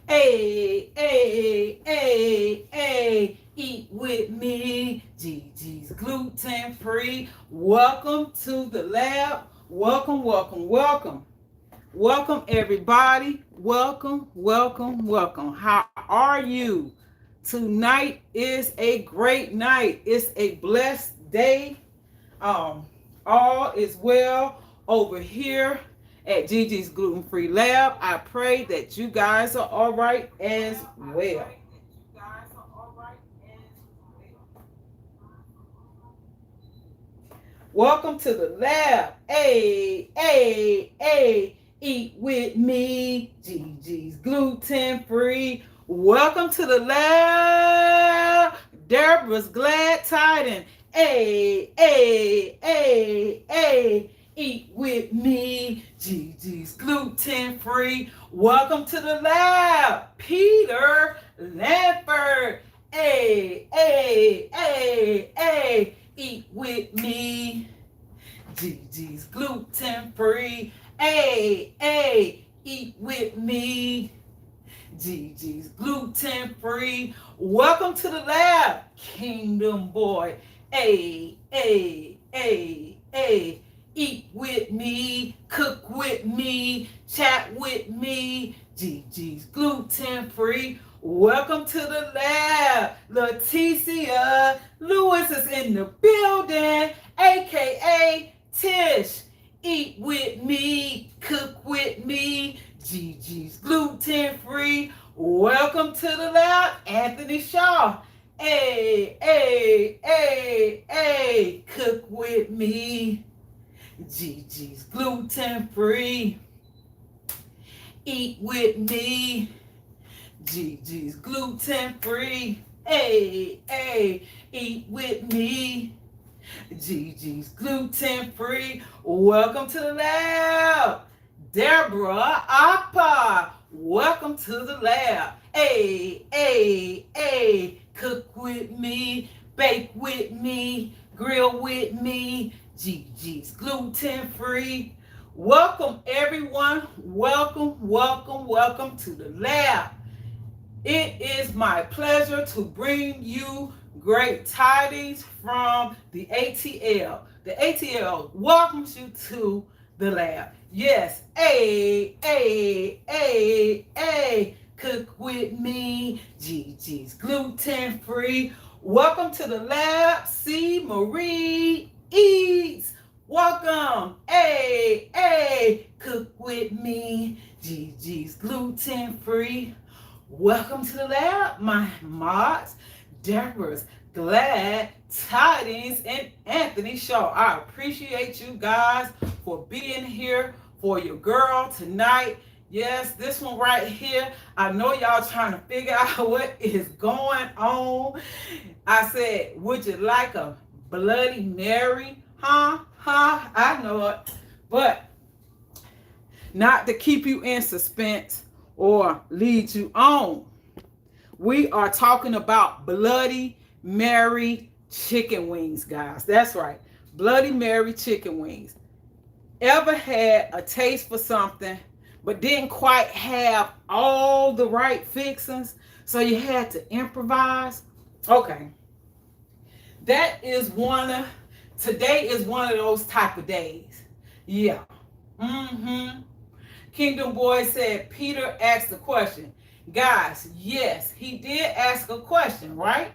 Hey, hey, hey, hey, eat with me. Gigi's gluten free. Welcome to the lab. Welcome, welcome, welcome. Welcome, everybody. Welcome, welcome, welcome. How are you? Tonight is a great night. It's a blessed day. Um, all is well over here at Gigi's Gluten Free Lab. I pray that you guys are all right as well. Welcome to the lab. Hey, hey, hey, eat with me. Gigi's Gluten Free. Welcome to the lab. Deborah's glad tiding. Hey, hey, hey, hey, eat with me. Gigi's Gluten Free. Welcome to the lab. Peter Lanford. Hey, hey, hey, hey, eat with me. Gigi's gluten free. Hey, hey, eat with me. Gigi's gluten free. Welcome to the lab, Kingdom Boy. Hey, hey, hey, hey, eat with me, cook with me, chat with me. Gigi's gluten free. Welcome to the lab. Leticia Lewis is in the building, aka Tish. Eat with me, cook with me. Gigi's gluten free. Welcome to the lab, Anthony Shaw. Hey, hey, hey, hey, cook with me. Gigi's gluten free. Eat with me. Gigi's gluten free. Hey, hey, eat with me. Gigi's gluten free. Welcome to the lab, Deborah Appa. Welcome to the lab. Hey, hey, hey, cook with me, bake with me, grill with me. Gigi's gluten free. Welcome, everyone. Welcome, welcome, welcome to the lab. It is my pleasure to bring you great tidings from the ATL. The ATL welcomes you to the lab. Yes, hey, hey, hey, hey, cook with me. Gigi's gluten free. Welcome to the lab. C. Marie Eats. Welcome. Hey, hey, cook with me. Gigi's gluten free. Welcome to the lab, my mods, Deborah's glad tidings, and Anthony Shaw. I appreciate you guys for being here for your girl tonight. Yes, this one right here. I know y'all trying to figure out what is going on. I said, would you like a Bloody Mary? Huh? I know it. But not to keep you in suspense or lead you on. We are talking about Bloody Mary chicken wings, guys. That's right. Bloody Mary chicken wings. Ever had a taste for something but didn't quite have all the right fixings, so you had to improvise? Okay. Today is one of those type of days. Yeah. Mm-hmm. Kingdom Boy said Peter asked the question. Guys, yes, he did ask a question, right?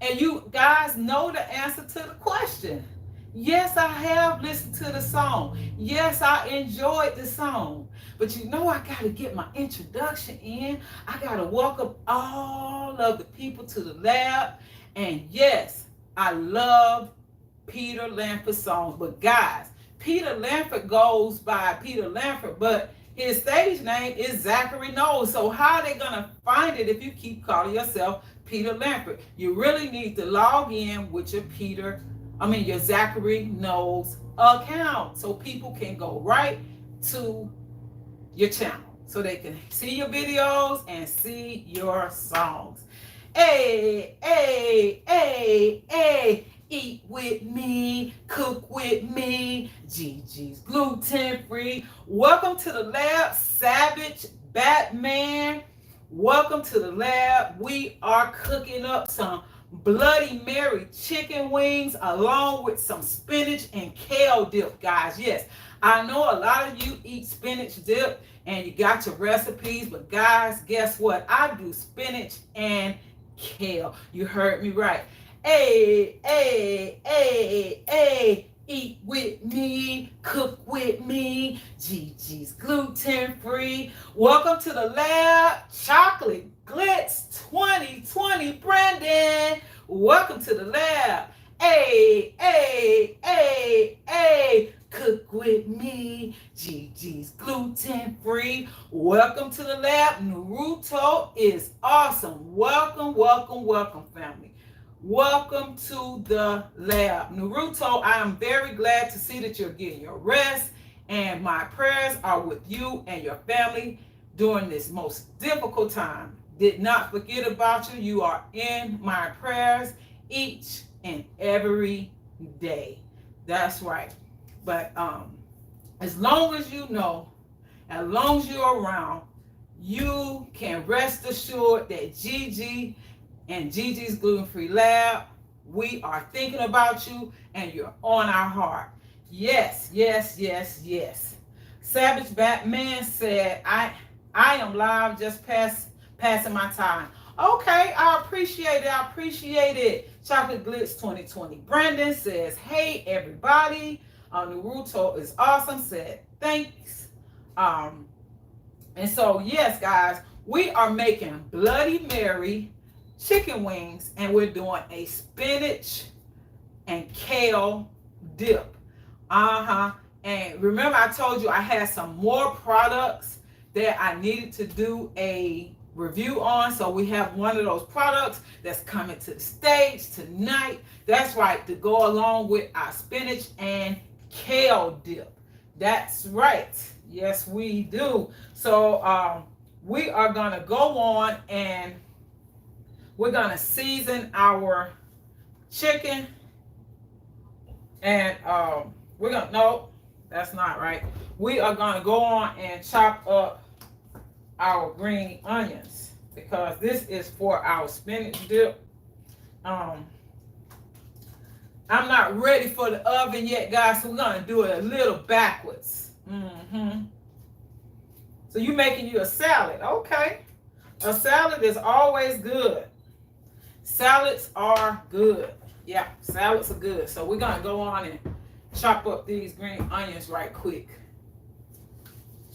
And you guys know the answer to the question. Yes, I have listened to the song. Yes, I enjoyed the song. But you know I got to get my introduction in. I got to welcome all of the people to the lab. And yes, I love Peter Lanford's songs. But guys, Peter Lanford goes by Peter Lanford, but his stage name is Zachary Knowles. So how are they going to find it if you keep calling yourself Peter Lanford? You really need to log in with your Zachary Knowles account so people can go right to your channel so they can see your videos and see your songs. Hey, hey, hey, hey. Eat with me, cook with me. Gigi's gluten free. Welcome to the lab, Savage Batman. Welcome to the lab. We are cooking up some Bloody Mary chicken wings along with some spinach and kale dip, guys. Yes, I know a lot of you eat spinach dip and you got your recipes, but guys, guess what? I do spinach and kale. You heard me right. Hey, hey, hey, hey. Eat with me, cook with me. Gigi's gluten free. Welcome to the lab, Chocolate Glitz 2020, Brandon. Welcome to the lab. Hey, hey, hey, hey. Cook with me, Gigi's gluten free. Welcome to the lab. Naruto is awesome. Welcome, welcome, welcome, family. Welcome to the lab. Naruto, I am very glad to see that you're getting your rest, and my prayers are with you and your family during this most difficult time. Did not forget about you. You are in my prayers each and every day. That's right. But as long as you know, as long as you're around, you can rest assured that Gigi and Gigi's Gluten-Free Lab, we are thinking about you and you're on our heart. Yes, yes, yes, yes. Savage Batman said, I am live, just passing my time. Okay, I appreciate it. I appreciate it. Chocolate Glitz 2020. Brandon says, hey, everybody. Naruto is awesome. Said, thanks. And so, yes, guys, we are making Bloody Mary chicken wings, and we're doing a spinach and kale dip. And remember, I told you I had some more products that I needed to do a review on. So we have one of those products that's coming to the stage tonight. That's right, to go along with our spinach and kale dip. That's right. Yes, we do. So we are gonna go on and we're going to season our chicken, and we're going to, no, that's not right. We are going to go on and chop up our green onions because this is for our spinach dip. I'm not ready for the oven yet, guys, so we're going to do it a little backwards. So you're making you a salad. Okay. A salad is always good. Salads are good. Yeah, salads are good. So we're going to go on and chop up these green onions right quick.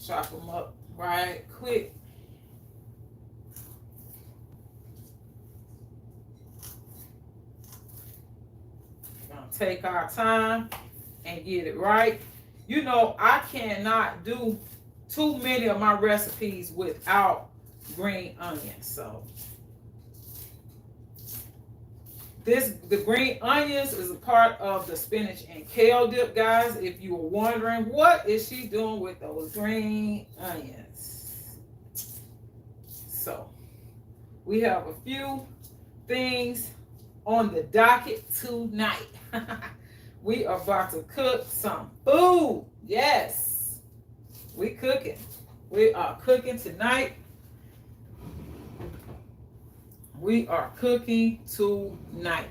Chop them up right quick. We're going to take our time and get it right. You know, I cannot do too many of my recipes without green onions. So the green onions is a part of the spinach and kale dip, guys. If you were wondering, what is she doing with those green onions? So we have a few things on the docket tonight. We are about to cook some food. Yes, we cooking. We are cooking tonight. We are cooking tonight.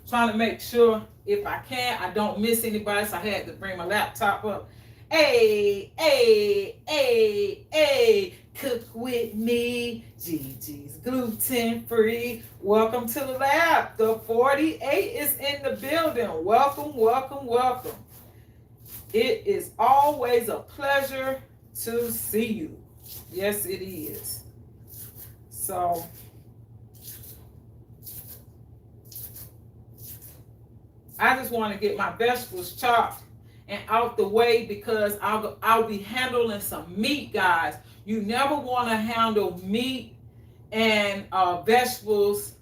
Trying to make sure, if I can, I don't miss anybody, so I had to bring my laptop up. Hey, hey, hey, hey, cook with me. Gigi's gluten free. Welcome to the lab. The 48 is in the building. Welcome, welcome, welcome. It is always a pleasure to see you. Yes, it is. So I just want to get my vegetables chopped and out the way because I'll be handling some meat, guys. You never want to handle meat and vegetables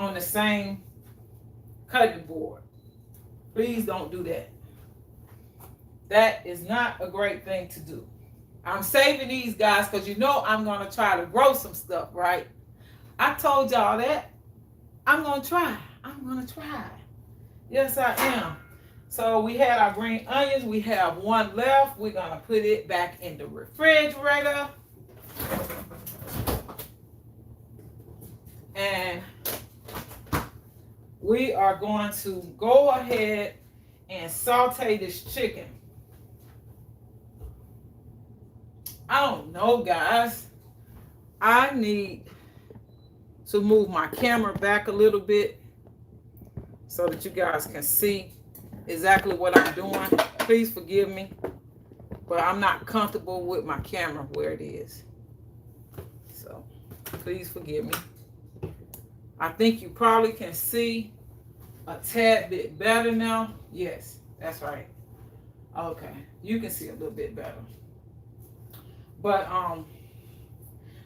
on the same cutting board. Please don't do that. That is not a great thing to do. I'm saving these, guys, because you know I'm going to try to grow some stuff, right? I told y'all that. I'm going to try. I'm going to try. Yes, I am. So we had our green onions. We have one left. We're going to put it back in the refrigerator. are going to go ahead and saute this chicken. I don't know, guys. I need to move my camera back a little bit so that you guys can see exactly what I'm doing. Please forgive me, but I'm not comfortable with my camera where it is. So please forgive me. I think you probably can see a tad bit better now. Yes, that's right. Okay, you can see a little bit better. But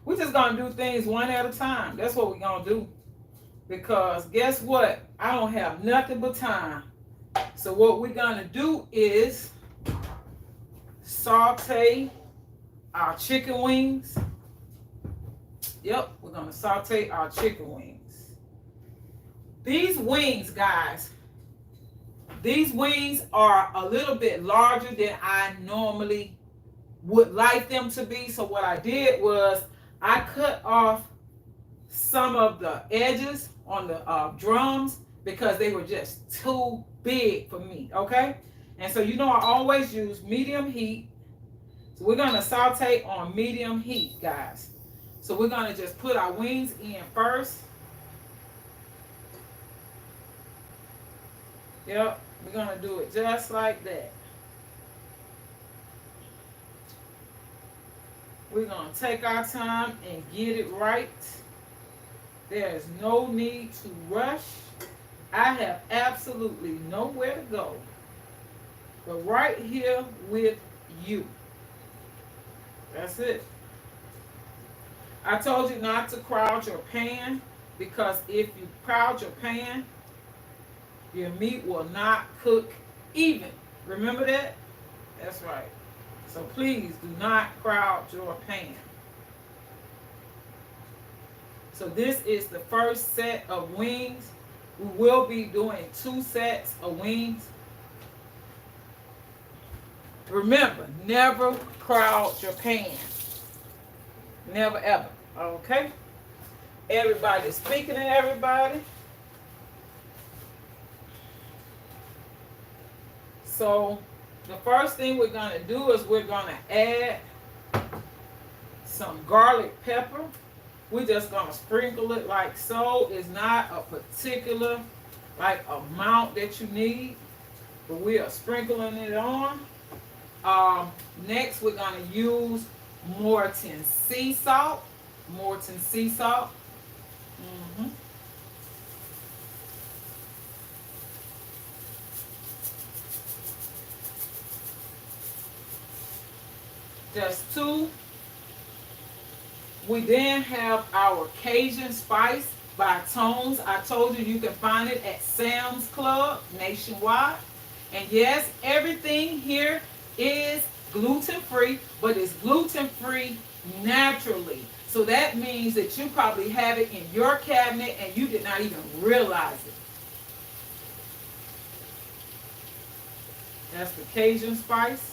we're just gonna do things one at a time. That's what we're gonna do. Because guess what? I don't have nothing but time. So what we're gonna do is saute our chicken wings. Yep, we're gonna saute our chicken wings. These wings, guys, these wings are a little bit larger than I normally would like them to be. So what I did was I cut off some of the edges on the drums because they were just too big for me, okay? And so you know I always use medium heat. So we're gonna saute on medium heat, guys. So we're gonna just put our wings in first. Yep, we're gonna do it just like that. We're going to take our time and get it right. There is no need to rush. I have absolutely nowhere to go but right here with you. That's it. I told you not to crowd your pan because if you crowd your pan, your meat will not cook even. Remember that? That's right. So please do not crowd your pan. So this is the first set of wings. We will be doing 2 sets of wings. Remember, never crowd your pan. Never ever. Okay? Everybody's speaking to everybody. So the first thing we're going to do is we're going to add some garlic pepper. We're just going to sprinkle it like so. It's not a particular amount that you need, but we are sprinkling it on. Next, we're going to use Morton sea salt. Morton sea salt. Just 2. We then have our Cajun spice by Tones. I told you can find it at Sam's Club nationwide. And yes, everything here is gluten-free, but it's gluten-free naturally. So that means that you probably have it in your cabinet and you did not even realize it. That's the Cajun spice.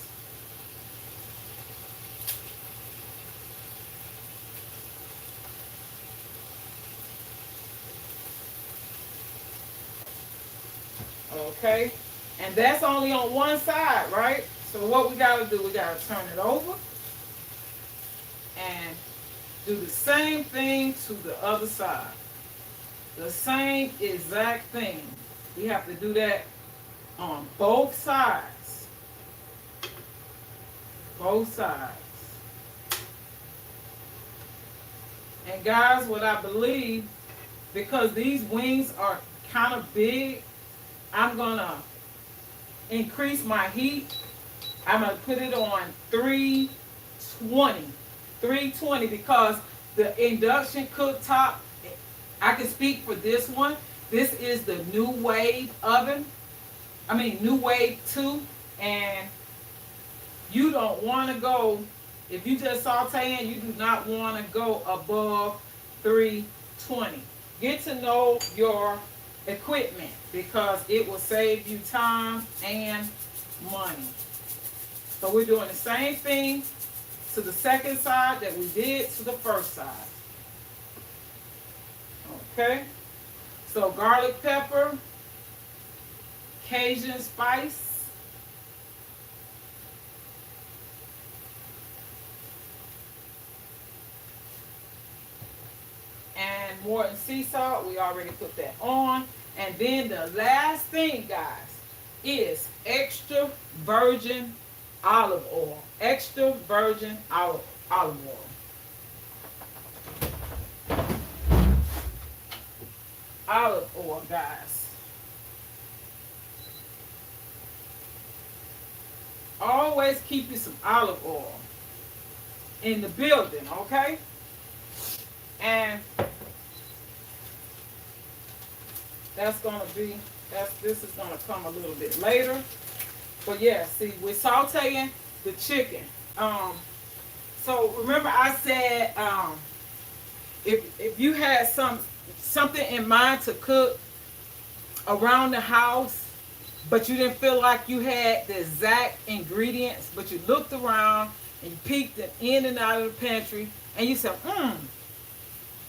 Okay, and that's only on one side, right? So what we got to do, we got to turn it over and do the same thing to the other side. The same exact thing. We have to do that on both sides. Both sides. And guys, what I believe, because these wings are kind of big, I'm going to increase my heat. I'm going to put it on 320. 320 because the induction cooktop, I can speak for this one. This is the New Wave oven. New Wave 2. And you don't want to go, if you just sauteing, you do not want to go above 320. Get to know your equipment because it will save you time and money. So we're doing the same thing to the second side that we did to the first side. Okay, so garlic pepper, Cajun spice. And Morton sea salt, we already put that on. And then the last thing, guys, is extra virgin olive oil. Extra virgin olive oil. Olive oil, guys. Always keep you some olive oil in the building, okay? And that's gonna be, this is gonna come a little bit later. But yeah, see, we're sauteing the chicken. So remember I said, if you had something in mind to cook around the house, but you didn't feel like you had the exact ingredients, but you looked around and you peeked it in and out of the pantry, and you said, and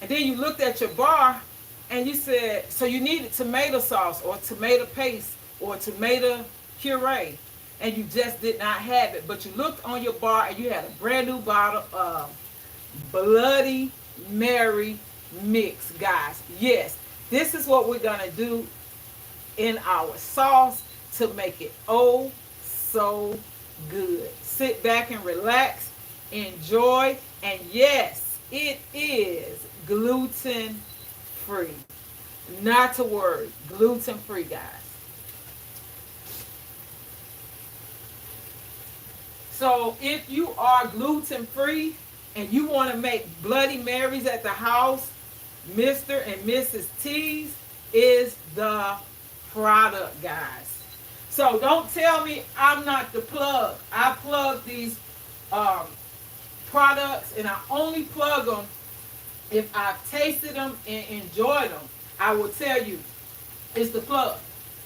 then you looked at your bar and you said, so you needed tomato sauce or tomato paste or tomato puree, and you just did not have it, but you looked on your bar and you had a brand new bottle of Bloody Mary mix, guys. Yes, this is what we're gonna do in our sauce to make it oh so good. Sit back and relax, enjoy, and yes, it is gluten free. Not to worry, gluten free, guys. So if you are gluten free and you want to make Bloody Marys at the house, Mr. and Mrs. T's is the product, guys. So don't tell me I'm not the plug. I plug these products, and I only plug them if I've tasted them and enjoyed them. I will tell you it's the plug.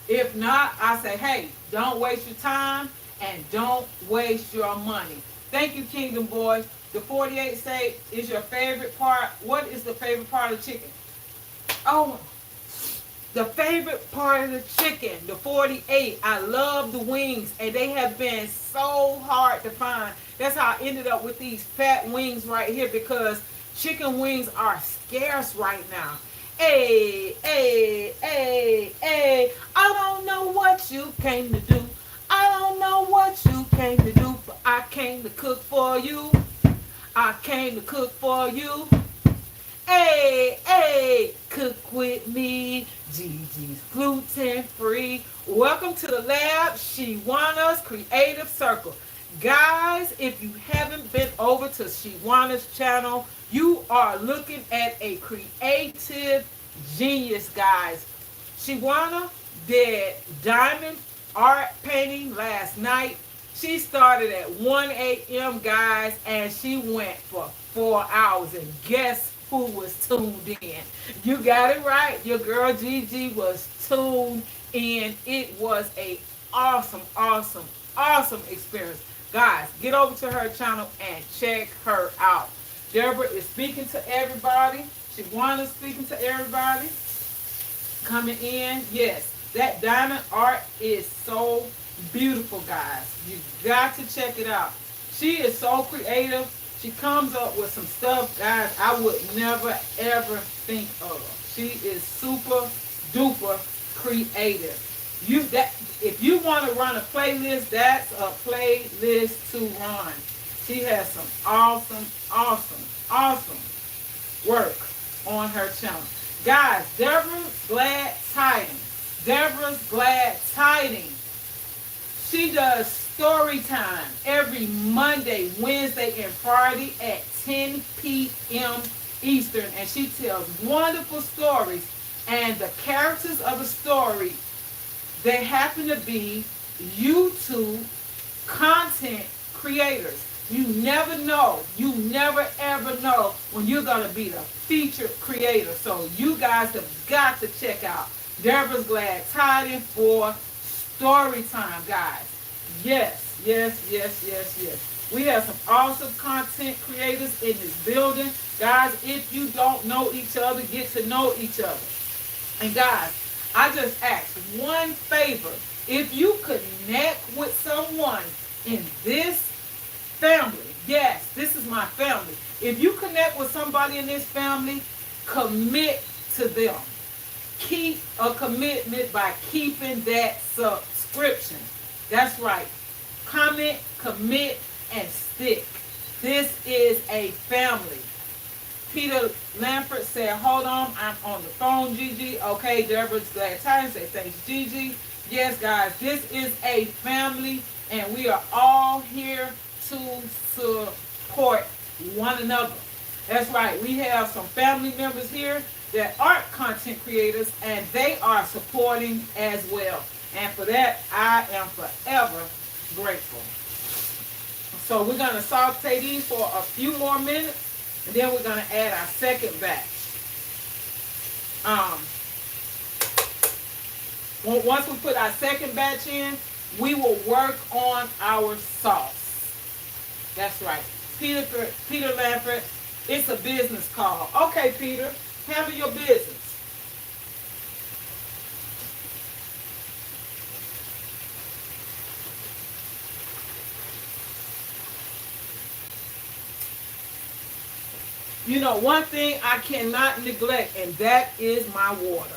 If not, I say, hey, don't waste your time and don't waste your money. Thank you, Kingdom Boys. The 48 steak is your favorite part. What is the favorite part of chicken? Oh, the favorite part of the chicken, the 48. I love the wings, and they have been so hard to find. That's how I ended up with these fat wings right here, because chicken wings are scarce right now. Hey, hey, hey, hey, I don't know what you came to do. I don't know what you came to do, but I came to cook for you. I came to cook for you. Hey, hey, cook with me. Gigi's gluten free. Welcome to the lab, Shewana's Creative Circle. Guys, if you haven't been over to Shewana's channel, you are looking at a creative genius, guys. Shewana did diamond art painting last night. She started at 1 a.m., guys, and she went for 4 hours. And guess who was tuned in? You got it right. Your girl Gigi was tuned in. It was a awesome, awesome, awesome experience. Guys, get over to her channel and check her out. Deborah is speaking to everybody. Shewana's speaking to everybody. Coming in. Yes, that diamond art is so beautiful, guys. You got to check it out. She is so creative. She comes up with some stuff, guys, I would never ever think of. She is super duper creative. If you want to run a playlist, that's a playlist to run. She has some awesome, awesome, awesome work on her channel. Guys, Deborah's Glad Tidings. Deborah's Glad Tidings. She does story time every Monday, Wednesday, and Friday at 10 p.m. Eastern. And she tells wonderful stories. And the characters of the story, they happen to be YouTube content creators. You never know. You never ever know when you're going to be the featured creator. So you guys have got to check out Deborah's Glad Tidings for story time, guys. Yes, yes, yes, yes, yes. We have some awesome content creators in this building. Guys, if you don't know each other, get to know each other. And guys, I just ask one favor. If you connect with someone in this family, yes, this is my family. If you connect with somebody in this family, commit to them. Keep a commitment by keeping that subscription. That's right. Comment, commit, and stick. This is a family. Peter Lamford said, hold on, I'm on the phone, Gigi. Okay, Deborah's glad time. Say thanks, Gigi. Yes, guys, this is a family, and we are all here to support one another. That's right. We have some family members here that aren't content creators, and they are supporting as well. And for that, I am forever grateful. So we're going to saute these for a few more minutes, and then we're going to add our second batch. Once we put our second batch in, we will work on our sauce. That's right. Peter Lamford, it's a business call. Okay, Peter, handle your business. You know, one thing I cannot neglect, and that is my water.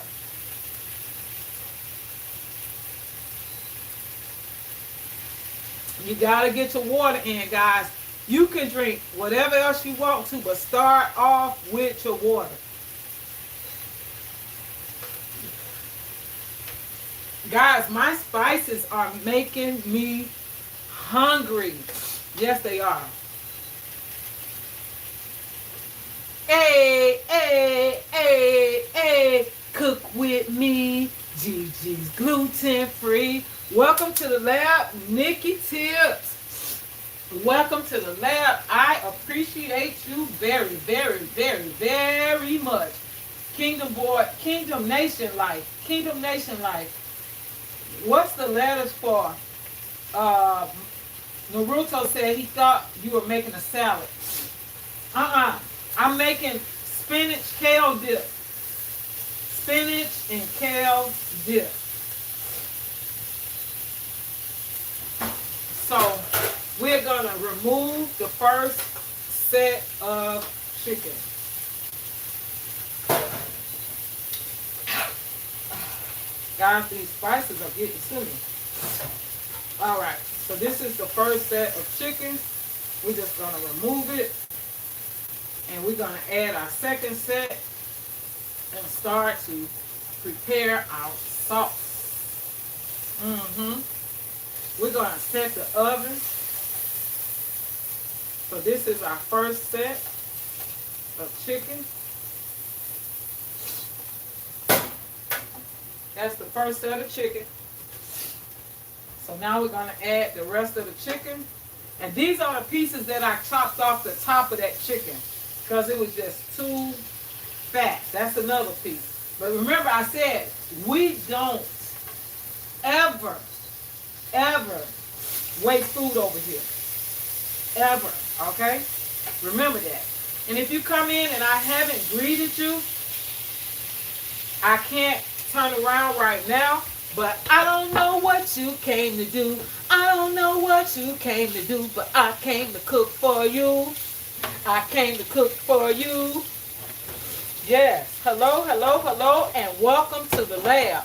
You got to get your water in, guys. You can drink whatever else you want to, but start off with your water. Guys, my spices are making me hungry. Yes, they are. Hey, hey, hey, hey, cook with me. Gigi's gluten-free. Welcome to the lab, Nikki Tips. Welcome to the lab. I appreciate you very, very, very, very much. Kingdom Nation Life. Kingdom Nation Life. What's the letters for? Naruto said he thought you were making a salad. I'm making spinach kale dip. Spinach and kale dip. So we're going to remove the first set of chicken. Guys, these spices are getting to me. All right, so this is the first set of chicken. We're just going to remove it. And we're going to add our second set and start to prepare our sauce. We're going to set the oven. So this is our first set of chicken. That's the first set of chicken. So now we're going to add the rest of the chicken. And these are the pieces that I chopped off the top of that chicken because it was just too fat. That's another piece. But remember I said, we don't ever waste food over here. Ever. Okay? Remember that. And if you come in and I haven't greeted you, I can't turn around right now, but I don't know what you came to do. I don't know what you came to do, but I came to cook for you. I came to cook for you. Yes. Hello, hello, hello, and welcome to the lab.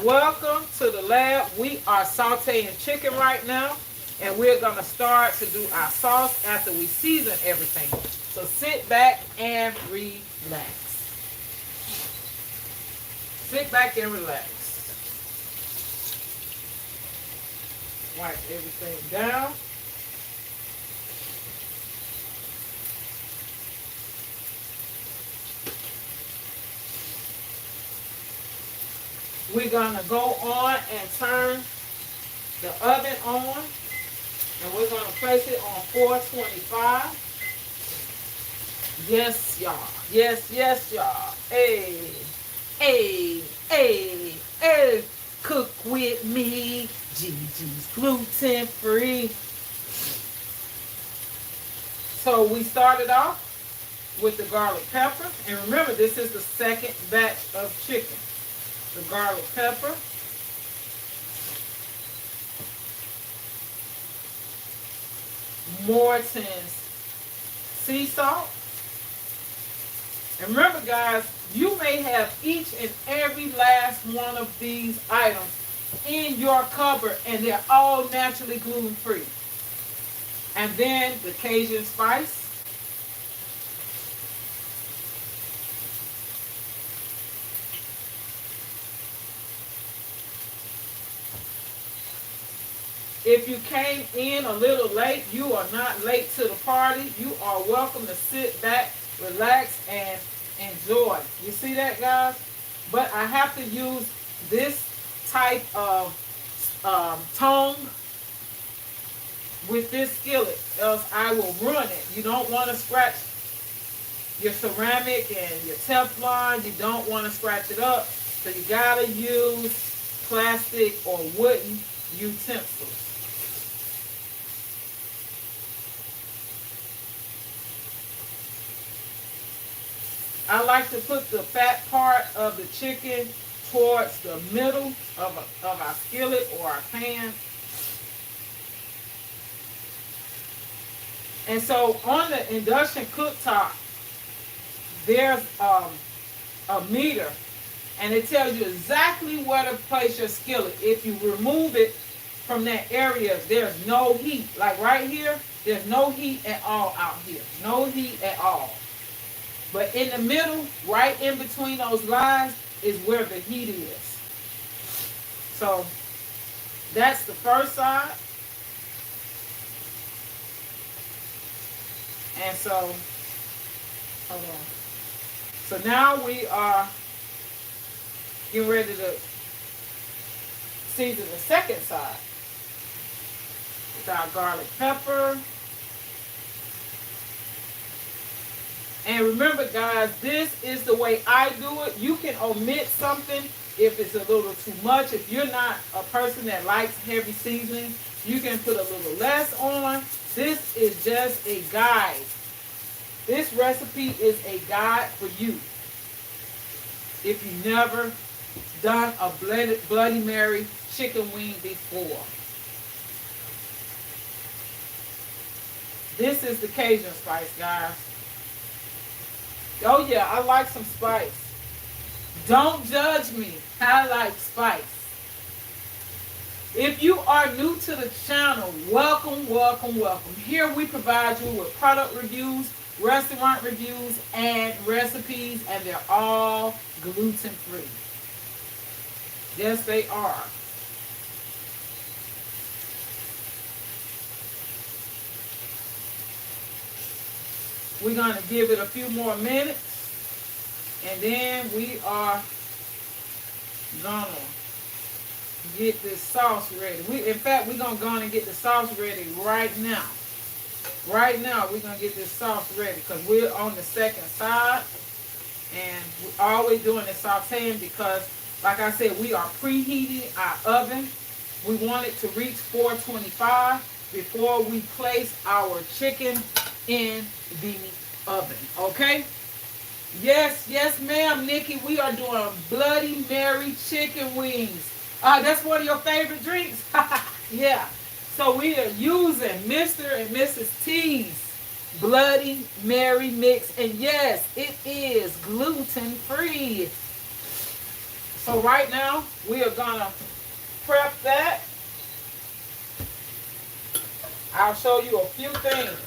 Welcome to the lab. We are sauteing chicken right now, and we're going to start to do our sauce after we season everything. So sit back and relax. Sit back and relax. Wipe everything down. We're going to go on and turn the oven on. And we're going to place it on 425. Yes, y'all. Yes, yes, y'all. Hey, hey, hey, hey. Cook with me. Gigi's gluten-free. So we started off with the garlic pepper. And remember, this is the second batch of chicken. The garlic pepper. Morton's sea salt. And remember, guys, you may have each and every last one of these items in your cupboard, and they're all naturally gluten-free. And then the Cajun spice. If you came in a little late, you are not late to the party. You are welcome to sit back, relax, and enjoy. You see that, guys? But I have to use this type of tongue with this skillet, else I will ruin it. You don't want to scratch your ceramic and your Teflon. You don't want to scratch it up. So you got to use plastic or wooden utensils. I like to put the fat part of the chicken towards the middle of our skillet or our pan. And so on the induction cooktop, there's a meter, and it tells you exactly where to place your skillet. If you remove it from that area, there's no heat. Like right here, there's no heat at all out here. No heat at all. But in the middle, right in between those lines, is where the heat is. So that's the first side. And so, hold on. So now we are getting ready to season the second side with our garlic pepper. And remember, guys, this is the way I do it. You can omit something if it's a little too much. If you're not a person that likes heavy seasoning, you can put a little less on. This is just a guide. This recipe is a guide for you. If you've never done a Bloody Mary chicken wing before. This is the Cajun spice, guys. Oh yeah, I like some spice. Don't judge me. I like spice. If you are new to the channel, welcome, welcome, welcome. Here we provide you with product reviews, restaurant reviews, and recipes, and they're all gluten-free. Yes, they are. We're going to give it a few more minutes, and then we are going to get this sauce ready. In fact, we're going to go on and get the sauce ready right now. Right now, we're going to get this sauce ready because we're on the second side, and we're always doing the sauteing because, like I said, we are preheating our oven. We want it to reach 425 before we place our chicken in the oven. Okay? Yes, yes, ma'am, Nikki. We are doing Bloody Mary chicken wings. That's one of your favorite drinks? Yeah. So we are using Mr. and Mrs. T's Bloody Mary mix. And yes, it is gluten-free. So right now, we are going to prep that. I'll show you a few things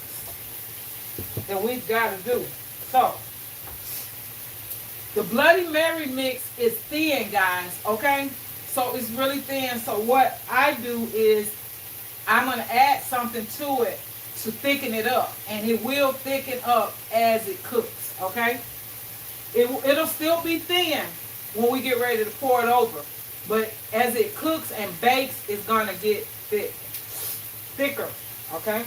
that we've got to do. So, the Bloody Mary mix is thin, guys, okay? So it's really thin. So what I do is I'm going to add something to it to thicken it up. And it will thicken up as it cooks, okay? It'll still be thin when we get ready to pour it over. But as it cooks and bakes, it's going to get thicker, okay?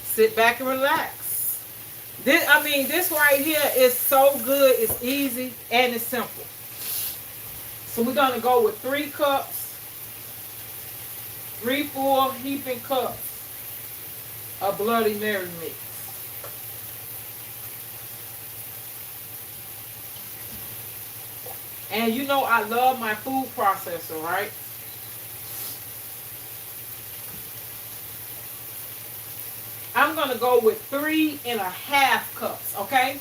Sit back and relax. This right here is so good. It's easy and it's simple. So we're going to go with 3 cups, 3 full heaping cups of Bloody Mary mix. And you know I love my food processor, right? go with 3.5 cups, okay?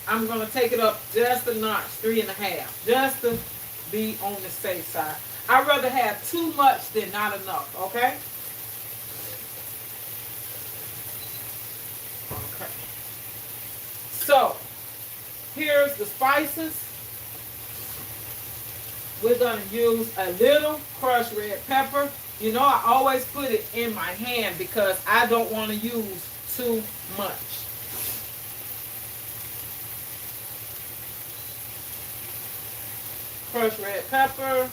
I'm going to take it up just a notch, 3.5, just to be on the safe side. I'd rather have too much than not enough, okay? Okay. So, here's the spices. We're going to use a little crushed red pepper. You know, I always put it in my hand because I don't want to use too much. Crushed red pepper.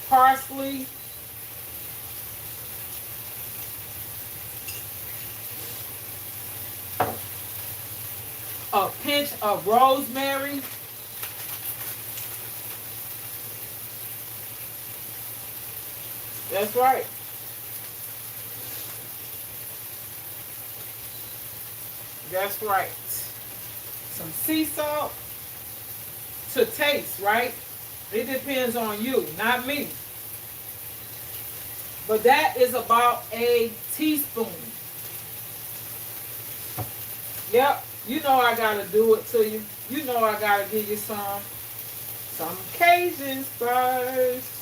Parsley. A pinch of rosemary. That's right. That's right. Some sea salt to taste, right? It depends on you, not me. But that is about a teaspoon. Yep, you know I gotta do it to you. You know I gotta give you some Cajun spice.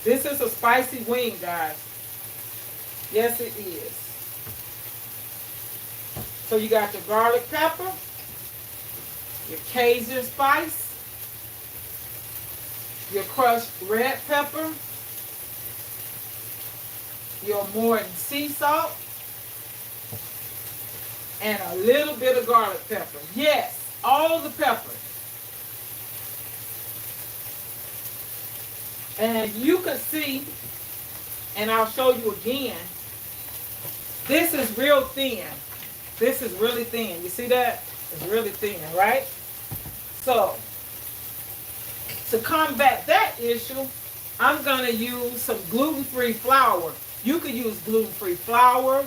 This is a spicy wing, guys. Yes, it is. So you got your garlic pepper, your Cajun spice, your crushed red pepper, your Morton sea salt, and a little bit of garlic pepper. Yes, all the peppers. And you can see, and I'll show you again, this is real thin. This is really thin. You see that? It's really thin, right? So, to combat that issue, I'm going to use some gluten-free flour. You could use gluten-free flour,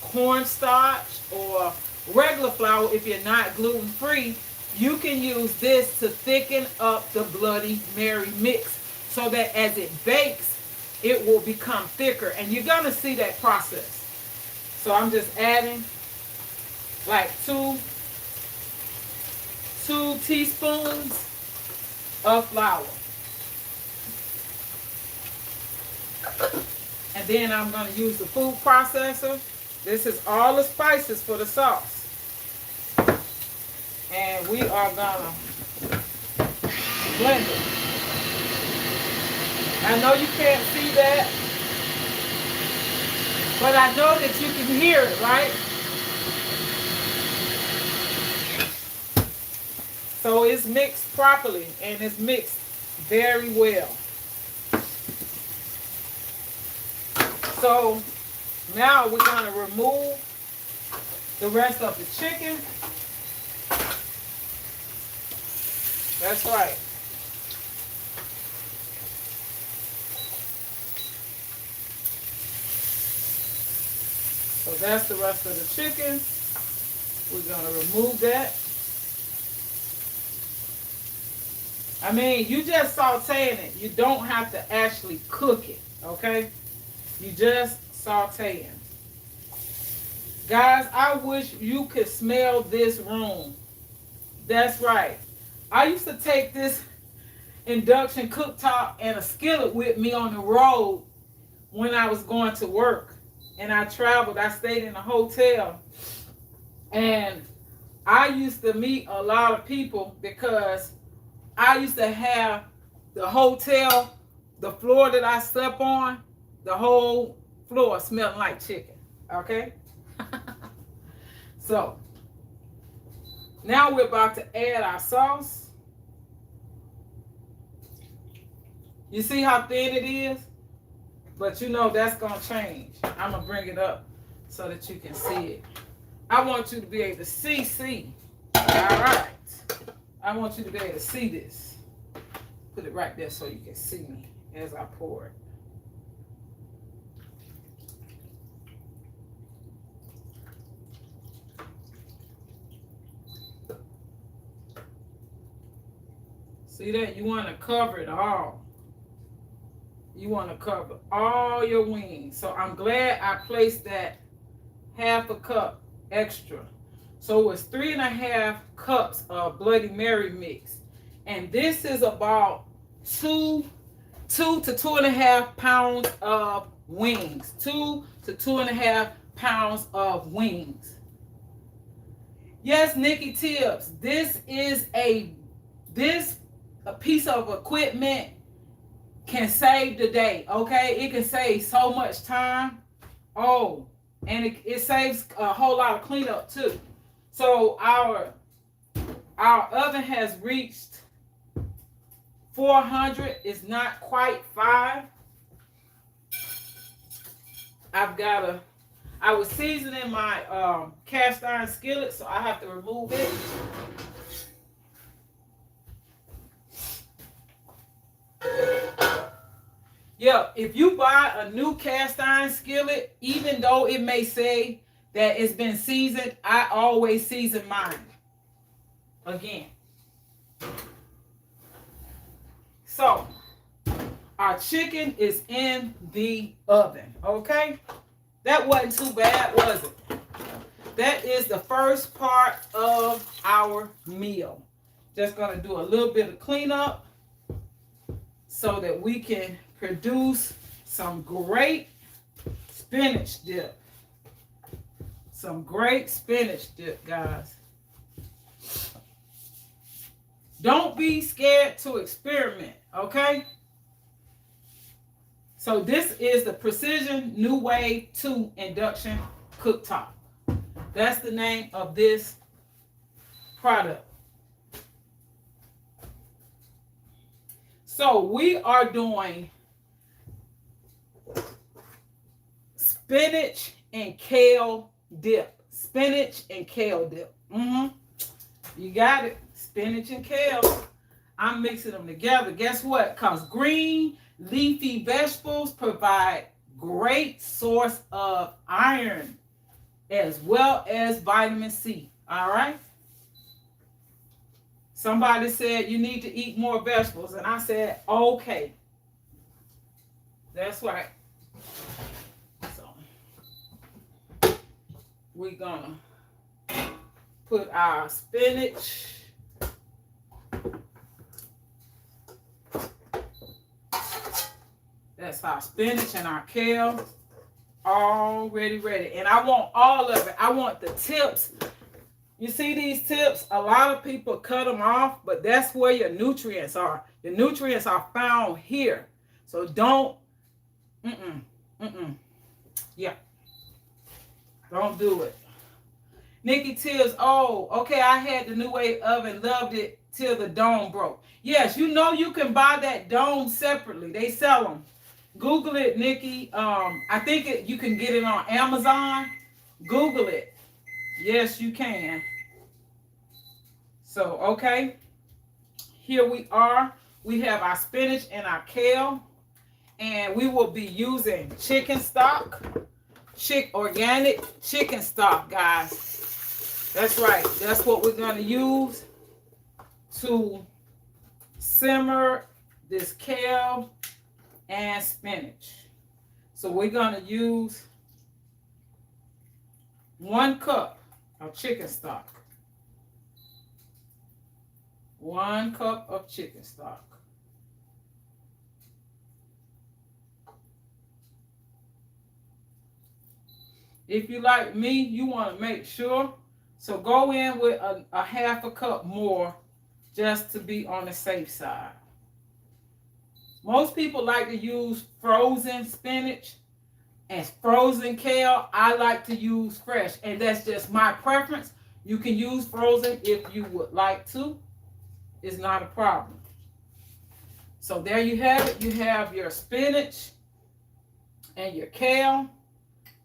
cornstarch, or regular flour if you're not gluten-free. You can use this to thicken up the Bloody Mary mix so that as it bakes, it will become thicker. And you're going to see that process. So I'm just adding like two teaspoons of flour. And then I'm going to use the food processor. This is all the spices for the sauce. And we are going to blend it. I know you can't see that, but I know that you can hear it, right? So it's mixed properly and it's mixed very well. So now we're going to remove the rest of the chicken. That's right. So that's the rest of the chicken. We're going to remove that. I mean, you just sauteing it. You don't have to actually cook it, okay? You just sauteing. Guys, I wish you could smell this room. That's right. I used to take this induction cooktop and a skillet with me on the road when I was going to work. And I traveled. I stayed in a hotel. And I used to meet a lot of people because I used to have the hotel, the floor that I slept on, the whole floor smelling like chicken. Okay? So, now we're about to add our sauce. You see how thin it is? But you know that's going to change. I'm going to bring it up so that you can see it. I want you to be able to see. All right. I want you to be able to see this. Put it right there so you can see me as I pour it. See that? You want to cover it all. You want to cover all your wings. So I'm glad I placed that half a cup extra. So it's 3.5 cups of Bloody Mary mix. And this is about two to 2.5 pounds of wings. 2 to 2.5 pounds of wings. Yes, Nikki Tips. This is a piece of equipment can save the day. Okay, it can save so much time. Oh, and it saves a whole lot of cleanup too. So our oven has reached 400. It's not quite 5. I was seasoning my cast iron skillet, so I have to remove it. Yeah, if you buy a new cast iron skillet, even though it may say that it's been seasoned, I always season mine again. So, our chicken is in the oven, okay? That wasn't too bad, was it? That is the first part of our meal. Just gonna do a little bit of cleanup so that we can produce some great spinach dip. Some great spinach dip, guys. Don't be scared to experiment, okay? So this is the Precision New Wave 2 Induction Cooktop. That's the name of this product. So we are doing spinach and kale dip. Spinach and kale dip. You got it. Spinach and kale. I'm mixing them together. Guess what? Because green leafy vegetables provide great source of iron as well as vitamin C. All right? Somebody said you need to eat more vegetables, and I said, okay. That's right. So we're gonna put our spinach. That's our spinach and our kale already ready. And I want all of it. I want the tips. You see these tips? A lot of people cut them off, but that's where your nutrients are. The nutrients are found here. So don't, yeah. Don't do it. Nikki Tills, oh, okay, I had the New Wave oven, loved it till the dome broke. Yes, you know you can buy that dome separately. They sell them. Google it, Nikki. I think you can get it on Amazon. Google it. Yes, you can. So, okay. Here we are. We have our spinach and our kale. And we will be using chicken stock. Organic chicken stock, guys. That's right. That's what we're going to use to simmer this kale and spinach. So we're going to use 1 cup of chicken stock. 1 cup of chicken stock. If you like me, you want to make sure. So go in with a half a cup more just to be on the safe side. Most people like to use frozen spinach and frozen kale. I like to use fresh, and that's just my preference. You can use frozen if you would like to. It's not a problem. So there you have it. You have your spinach and your kale.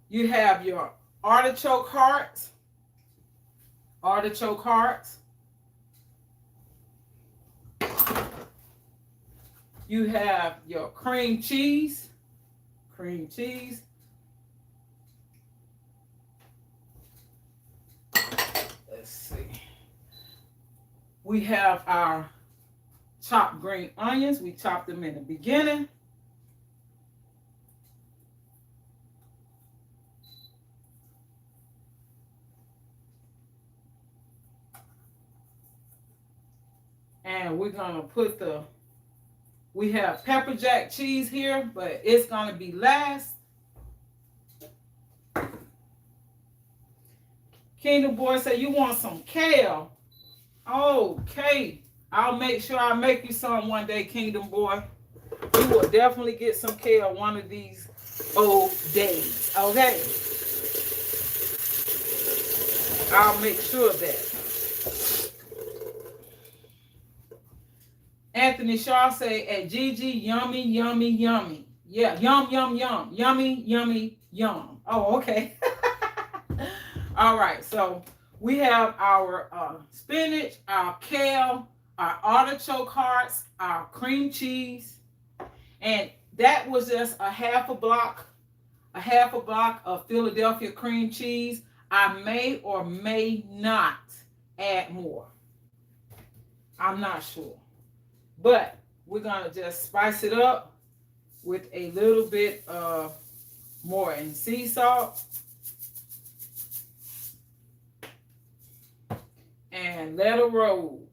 You have your artichoke hearts. Artichoke hearts. You have your cream cheese. Cream cheese. Let's see. We have our chopped green onions. We chopped them in the beginning. And we're going to put we have pepper jack cheese here, but it's going to be last. Kingdom Boy said, you want some kale? Okay. I'll make sure I make you some one day, Kingdom Boy. You will definitely get some kale one of these old days. Okay? I'll make sure of that. Anthony Shaw say, at Gigi, yummy, yummy, yummy. Yeah, yum, yum, yum. Yummy, yummy, yum. Oh, okay. All right, so we have our spinach, our kale, our artichoke hearts, our cream cheese, and that was just a half a block of Philadelphia cream cheese. I may or may not add more. I'm not sure. But we're going to just spice it up with a little bit of more in sea salt. And let it roll.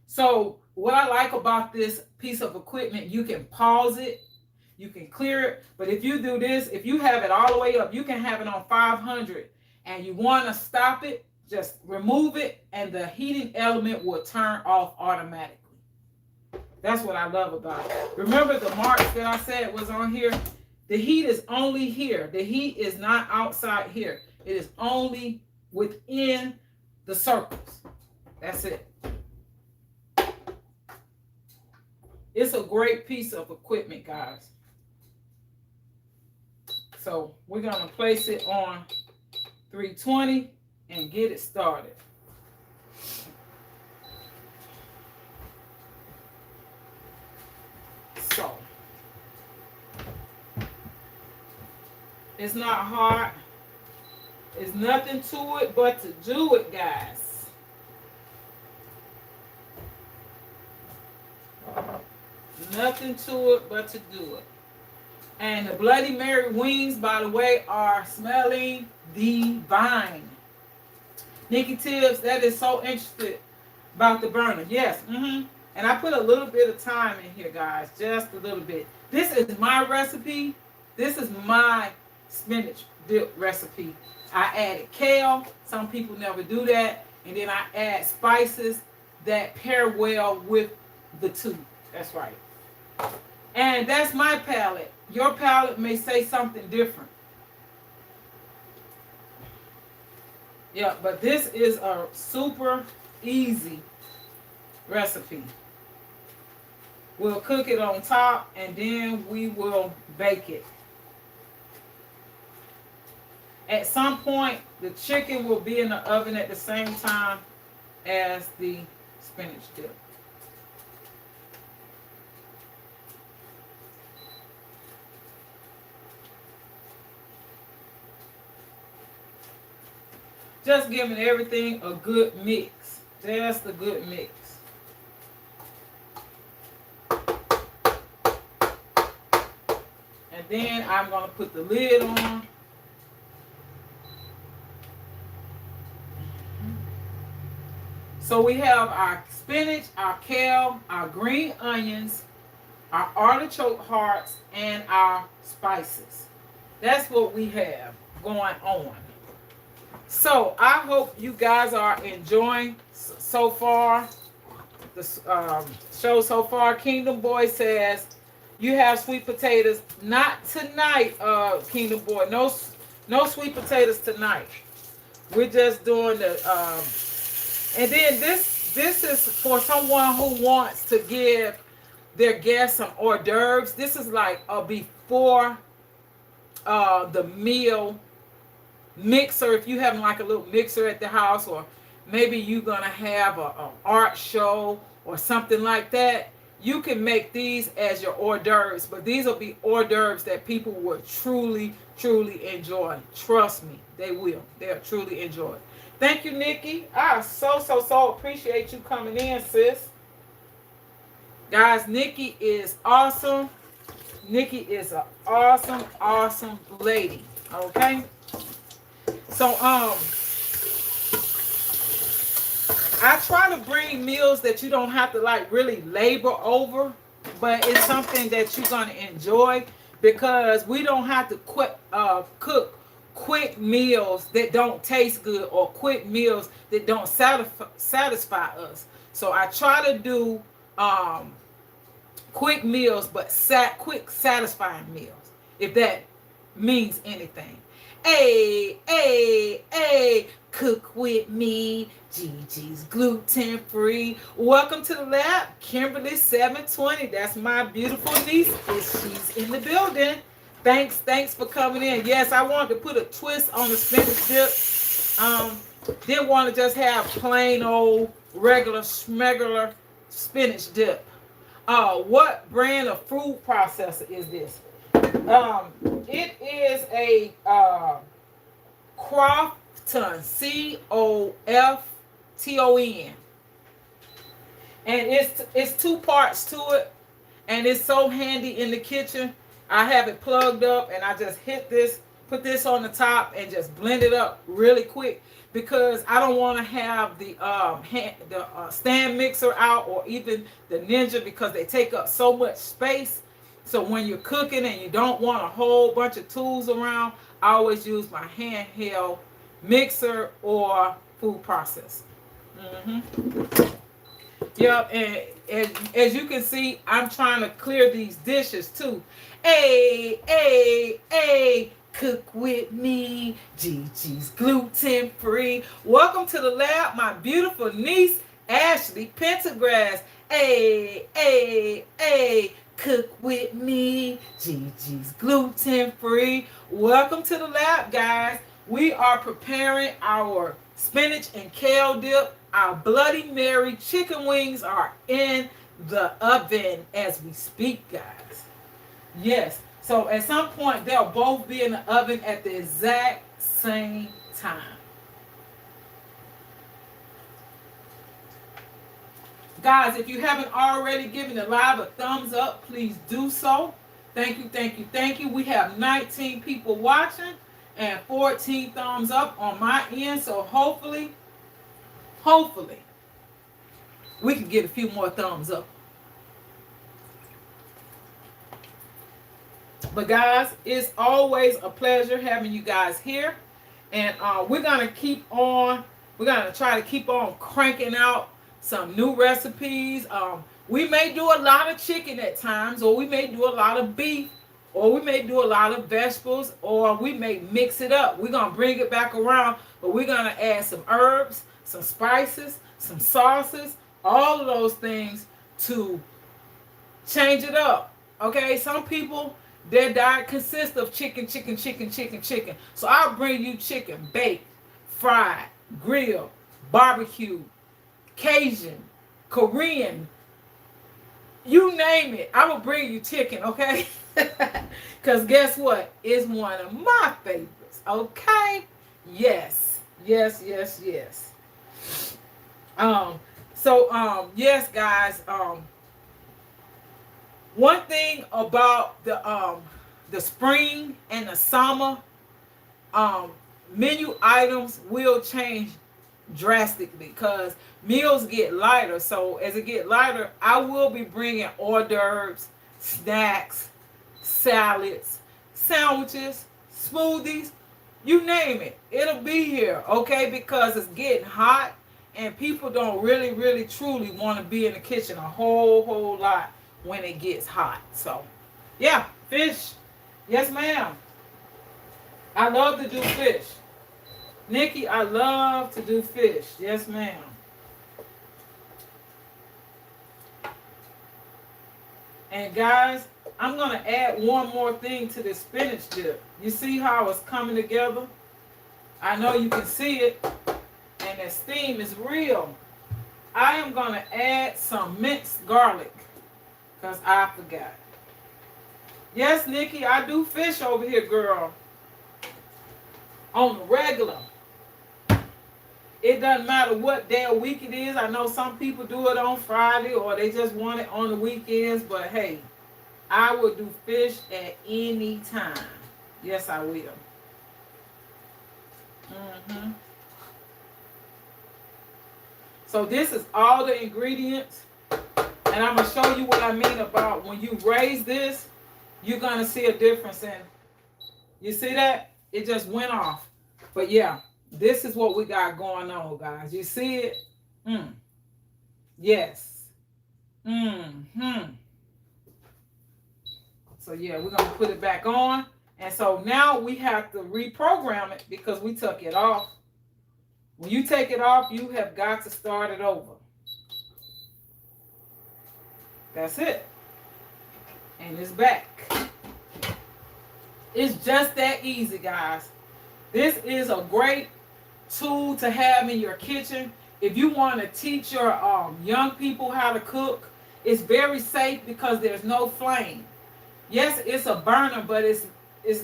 So what I like about this piece of equipment, you can pause it, you can clear it, but if you do this, if you have it all the way up, you can have it on 500 and you want to stop it, just remove it and the heating element will turn off automatically. That's what I love about it. Remember the marks that I said was on here? The heat is only here. The heat is not outside here. It is only within the circles. That's it. It's a great piece of equipment, guys. So we're going to place it on 320 and get it started. So it's not hard. It's nothing to it but to do it, guys. Nothing to it but to do it. And the Bloody Mary wings, by the way, are smelling divine. Nikki Tibbs, that is so interested about the burner. Yes. And I put a little bit of thyme in here, guys. Just a little bit. This is my recipe. This is my spinach dip recipe. I added kale. Some people never do that. And then I add spices that pair well with the two. That's right. And that's my palate. Your palate may say something different. Yeah, but this is a super easy recipe. We'll cook it on top and then we will bake it. At some point, the chicken will be in the oven at the same time as the spinach dip. Just giving everything a good mix. Just a good mix. And then I'm going to put the lid on. So we have our spinach, our kale, our green onions, our artichoke hearts, and our spices. That's what we have going on. So I hope you guys are enjoying so far the show so far. Kingdom Boy says you have sweet potatoes. Not tonight, Kingdom Boy. No sweet potatoes tonight. We're just doing the and then this is for someone who wants to give their guests some hors d'oeuvres. This is like a before the meal mixer. If you have like a little mixer at the house, or maybe you're gonna have an art show or something like that, you can make these as your hors d'oeuvres. But these will be hors d'oeuvres that people will truly enjoy. Trust me, they will. They'll truly enjoy. Thank you, Nikki. I so appreciate you coming in, sis. Guys, Nikki is awesome. Nikki is an awesome lady. Okay. So I try to bring meals that you don't have to like really labor over, but it's something that you're gonna enjoy because we don't have to cook quick meals that don't taste good or quick meals that don't satisfy us. So I try to do um, quick meals, but quick satisfying meals, if that means anything. Hey, cook with me. Gigi's gluten free. Welcome to the lab, Kimberly 720. That's my beautiful niece. She's in the building. Thanks for coming in. Yes, I wanted to put a twist on the spinach dip. Didn't want to just have plain old regular schmegular spinach dip. What brand of food processor is this? It is a Crofton, Cofton, and it's two parts to it, and it's so handy in the kitchen. I have it plugged up, and I just put this on the top, and just blend it up really quick because I don't want to have the stand mixer out or even the Ninja because they take up so much space. So when you're cooking and you don't want a whole bunch of tools around, I always use my handheld mixer or food processor. Yep, and as you can see, I'm trying to clear these dishes too. Hey, cook with me. Gigi's gluten free. Welcome to the lab, my beautiful niece, Ashley Pentagrass. Hey, cook with me. Gigi's gluten free. Welcome to the lab, guys. We are preparing our spinach and kale dip. Our Bloody Mary chicken wings are in the oven as we speak, guys. Yes. So at some point, they'll both be in the oven at the exact same time. Guys, if you haven't already given the live a thumbs up, please do so. Thank you. We have 19 people watching and 14 thumbs up on my end. So hopefully, we can get a few more thumbs up. But guys, it's always a pleasure having you guys here. And we're going to try to keep on cranking out some new recipes. We may do a lot of chicken at times, or we may do a lot of beef, or we may do a lot of vegetables, or we may mix it up. We're going to bring it back around, but we're going to add some herbs, some spices, some sauces, all of those things to change it up. Okay, some people, their diet consists of chicken. So I'll bring you chicken, baked, fried, grilled, barbecue, Cajun, Korean, you name it. I will bring you chicken, okay? Because guess what? It's one of my favorites, okay? Yes. Yes, guys. One thing about the spring and the summer, menu items will change drastically because meals get lighter. So as it get lighter, I will be bringing hors d'oeuvres, snacks, salads, sandwiches, smoothies, you name it. It'll be here, okay? Because it's getting hot and people don't really truly want to be in the kitchen a whole lot when it gets hot. So yeah, fish. Yes, ma'am. I love to do fish. Nikki, I love to do fish. Yes, ma'am. And guys, I'm going to add one more thing to this spinach dip. You see how it's coming together? I know you can see it. And the steam is real. I am going to add some minced garlic because I forgot. Yes, Nikki, I do fish over here, girl. On the regular. It doesn't matter what day of week it is. I know some people do it on Friday or they just want it on the weekends. But hey, I will do fish at any time. Yes, I will. So this is all the ingredients. And I'm going to show you what I mean about when you raise this, you're going to see a difference in. You see that? It just went off. But yeah, this is what we got going on, guys. You see it? Yes. So yeah, we're going to put it back on. And so now we have to reprogram it because we took it off. When you take it off, you have got to start it over. That's it. And it's back. It's just that easy, guys. This is a great tool to have in your kitchen. If you want to teach your young people how to cook, it's very safe because there's no flame. Yes, it's a burner, but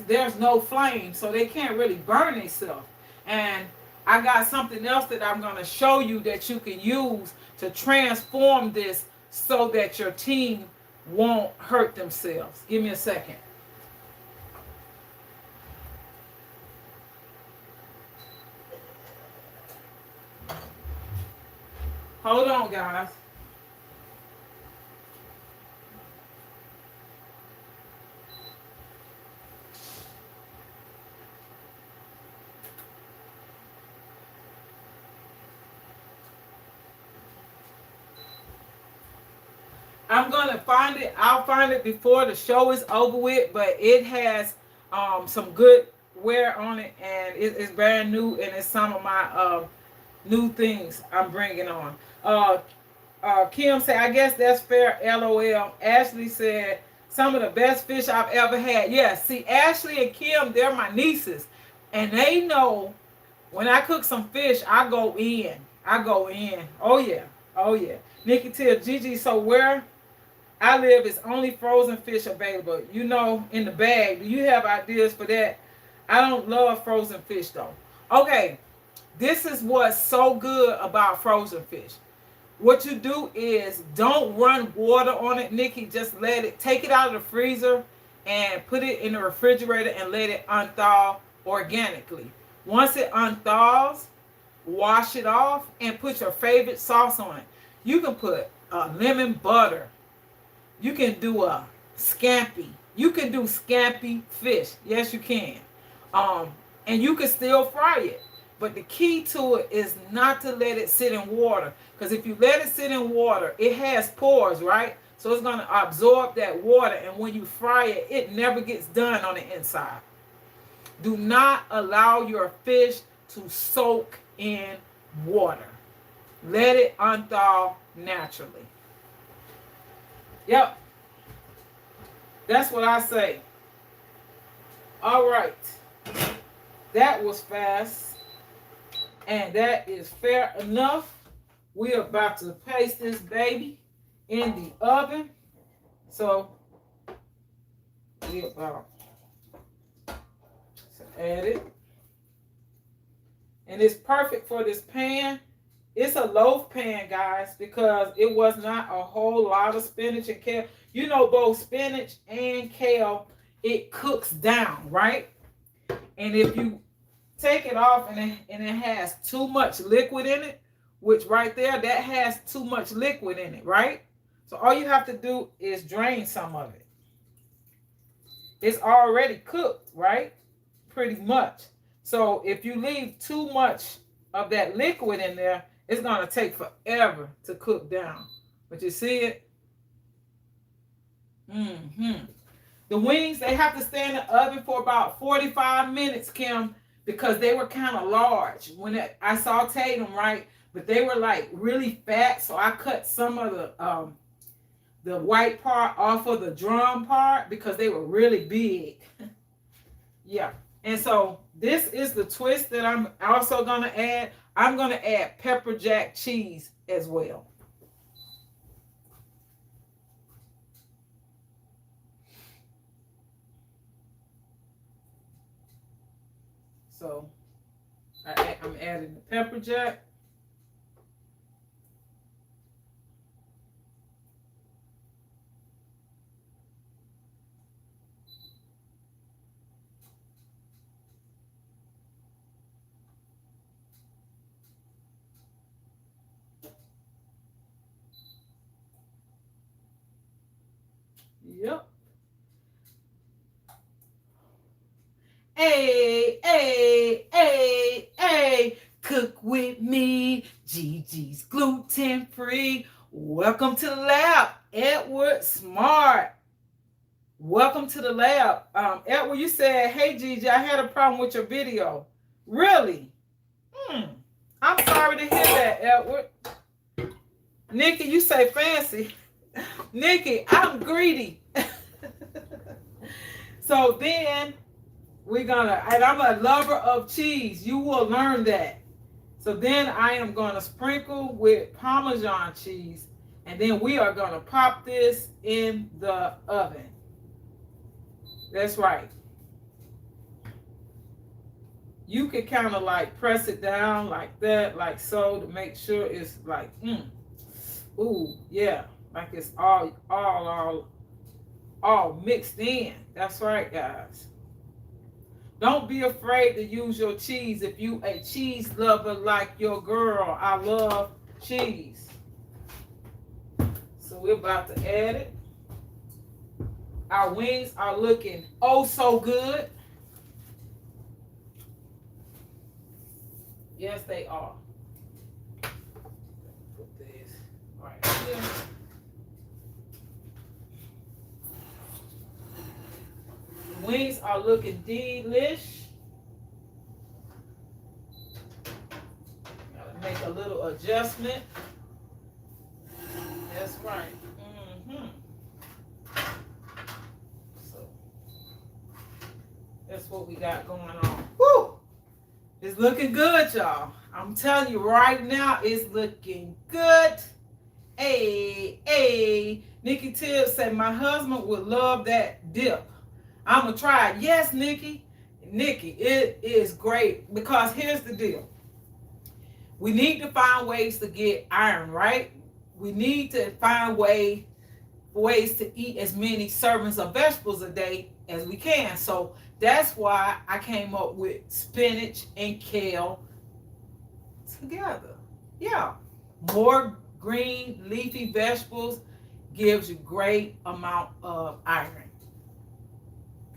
there's no flame, so they can't really burn themselves. And I got something else that I'm going to show you that you can use to transform this so that your team won't hurt themselves. Give me a second. Hold on, guys. I'm going to find it. I'll find it before the show is over with, but it has some good wear on it, and it's brand new, and it's some of my new things I'm bringing on. Kim said, I guess that's fair, LOL. Ashley said, some of the best fish I've ever had. Yes, see, Ashley and Kim, they're my nieces, and they know when I cook some fish, I go in. I go in. Oh, yeah. Oh, yeah. Nikki Till, Gigi, so where I live is only frozen fish available. You know, in the bag. Do you have ideas for that? I don't love frozen fish, though. Okay, this is what's so good about frozen fish. What you do is don't run water on it, Nikki. Just take it out of the freezer and put it in the refrigerator and let it unthaw organically. Once it unthaws, wash it off and put your favorite sauce on it. You can put lemon butter. You can do a scampi. You can do scampi fish. Yes, you can. And you can still fry it. But the key to it is not to let it sit in water. Because if you let it sit in water, it has pores, right? So it's going to absorb that water. And when you fry it, it never gets done on the inside. Do not allow your fish to soak in water. Let it unthaw naturally. Yep. That's what I say. All right. That was fast. And that is fair enough. We're about to place this baby in the oven. So we're about to add it. And it's perfect for this pan. It's a loaf pan, guys, because it was not a whole lot of spinach and kale. You know, both spinach and kale, it cooks down, right? And if you take it off and it has too much liquid in it, which right there, that has too much liquid in it, right? So all you have to do is drain some of it. It's already cooked, right? Pretty much. So if you leave too much of that liquid in there, it's going to take forever to cook down. But you see it? The wings, they have to stay in the oven for about 45 minutes, Kim, because they were kind of large when I sauteed them, right? But they were like really fat, so I cut some of the white part off of the drum part because they were really big. Yeah. And so this is the twist that I'm also going to add. I'm going to add pepper jack cheese as well. So I'm adding the pepper jack. Yep. Hey, cook with me. Gigi's gluten free. Welcome to the lab, Edward Smart. Welcome to the lab. Edward, you said, hey, Gigi, I had a problem with your video. Really? I'm sorry to hear that, Edward. Nikki, you say fancy. Nikki, I'm greedy. So then and I'm a lover of cheese. You will learn that. So then I am going to sprinkle with Parmesan cheese. And then we are going to pop this in the oven. That's right. You can kind of like press it down like that, like so, to make sure it's like, ooh, yeah, like it's all mixed in. That's right, guys. Don't be afraid to use your cheese if you a cheese lover like your girl. I love cheese. So we're about to add it. Our wings are looking oh so good. Yes, they are. Put this right here. The wings are looking delish. Gotta make a little adjustment. That's right. So that's what we got going on. Woo! It's looking good, y'all. I'm telling you right now, it's looking good. Hey. Nikki Tibbs said, my husband would love that dip. I'm going to try it. Yes, Nikki. Nikki, it is great because here's the deal. We need to find ways to get iron, right? We need to find ways to eat as many servings of vegetables a day as we can. So that's why I came up with spinach and kale together. Yeah. More green leafy vegetables gives you great amount of iron.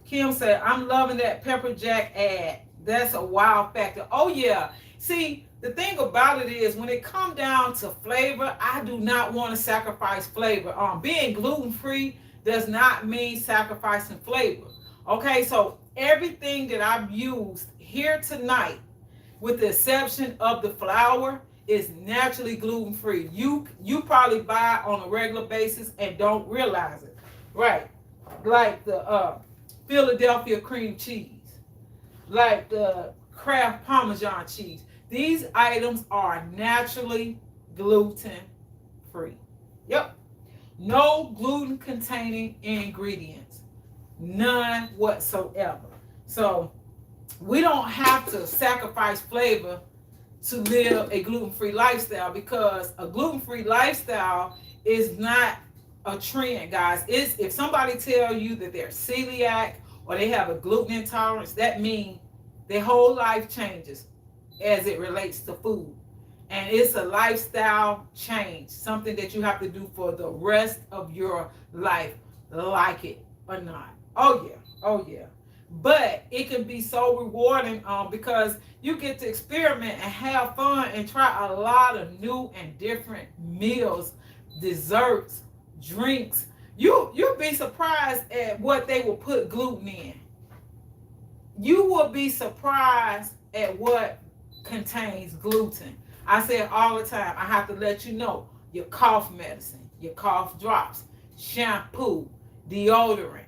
Kim said, I'm loving that pepper jack ad. That's a wow factor. Oh yeah. See, the thing about it is when it comes down to flavor, I do not want to sacrifice flavor. Being gluten-free does not mean sacrificing flavor. Okay, so everything that I've used here tonight, with the exception of the flour, is naturally gluten-free. You probably buy on a regular basis and don't realize it. Right. Like the Philadelphia cream cheese, like the Kraft Parmesan cheese. These items are naturally gluten-free. Yep. No gluten-containing ingredients. None whatsoever. So we don't have to sacrifice flavor to live a gluten-free lifestyle, because a gluten-free lifestyle is not a trend, guys. It's, if somebody tell you that they're celiac or they have a gluten intolerance, that means their whole life changes as it relates to food. And it's a lifestyle change, something that you have to do for the rest of your life, like it or not. Oh yeah. But it can be so rewarding because you get to experiment and have fun and try a lot of new and different meals, desserts, drinks. You'll be surprised at what they will put gluten in. You will be surprised at what contains gluten. I say it all the time. I have to let you know, your cough medicine, your cough drops, shampoo, deodorant,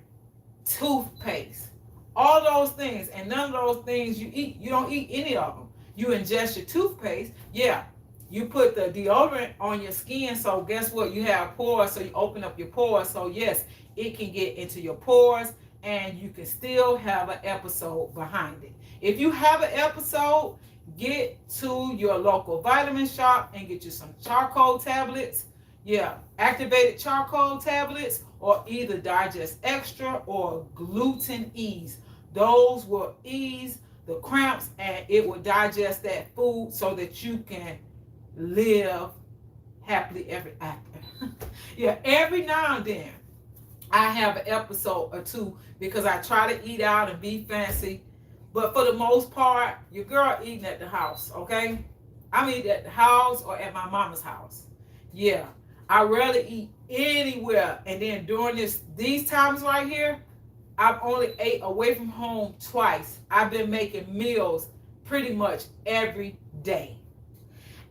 toothpaste, all those things, and none of those things you eat. You don't eat any of them. You ingest your toothpaste. Yeah, you put the deodorant on your skin, so guess what? You have pores, so you open up your pores. So yes, it can get into your pores, and you can still have an episode behind it. If you have an episode, get to your local vitamin shop and get you some charcoal tablets. Yeah, activated charcoal tablets, or either Digest Extra or Gluten Ease. Those will ease the cramps and it will digest that food so that you can live happily ever after. Yeah, every now and then I have an episode or two because I try to eat out and be fancy. But for the most part, your girl eating at the house, okay? I'm eating at the house or at my mama's house. Yeah. I rarely eat anywhere. And then during these times right here, I've only ate away from home twice. I've been making meals pretty much every day.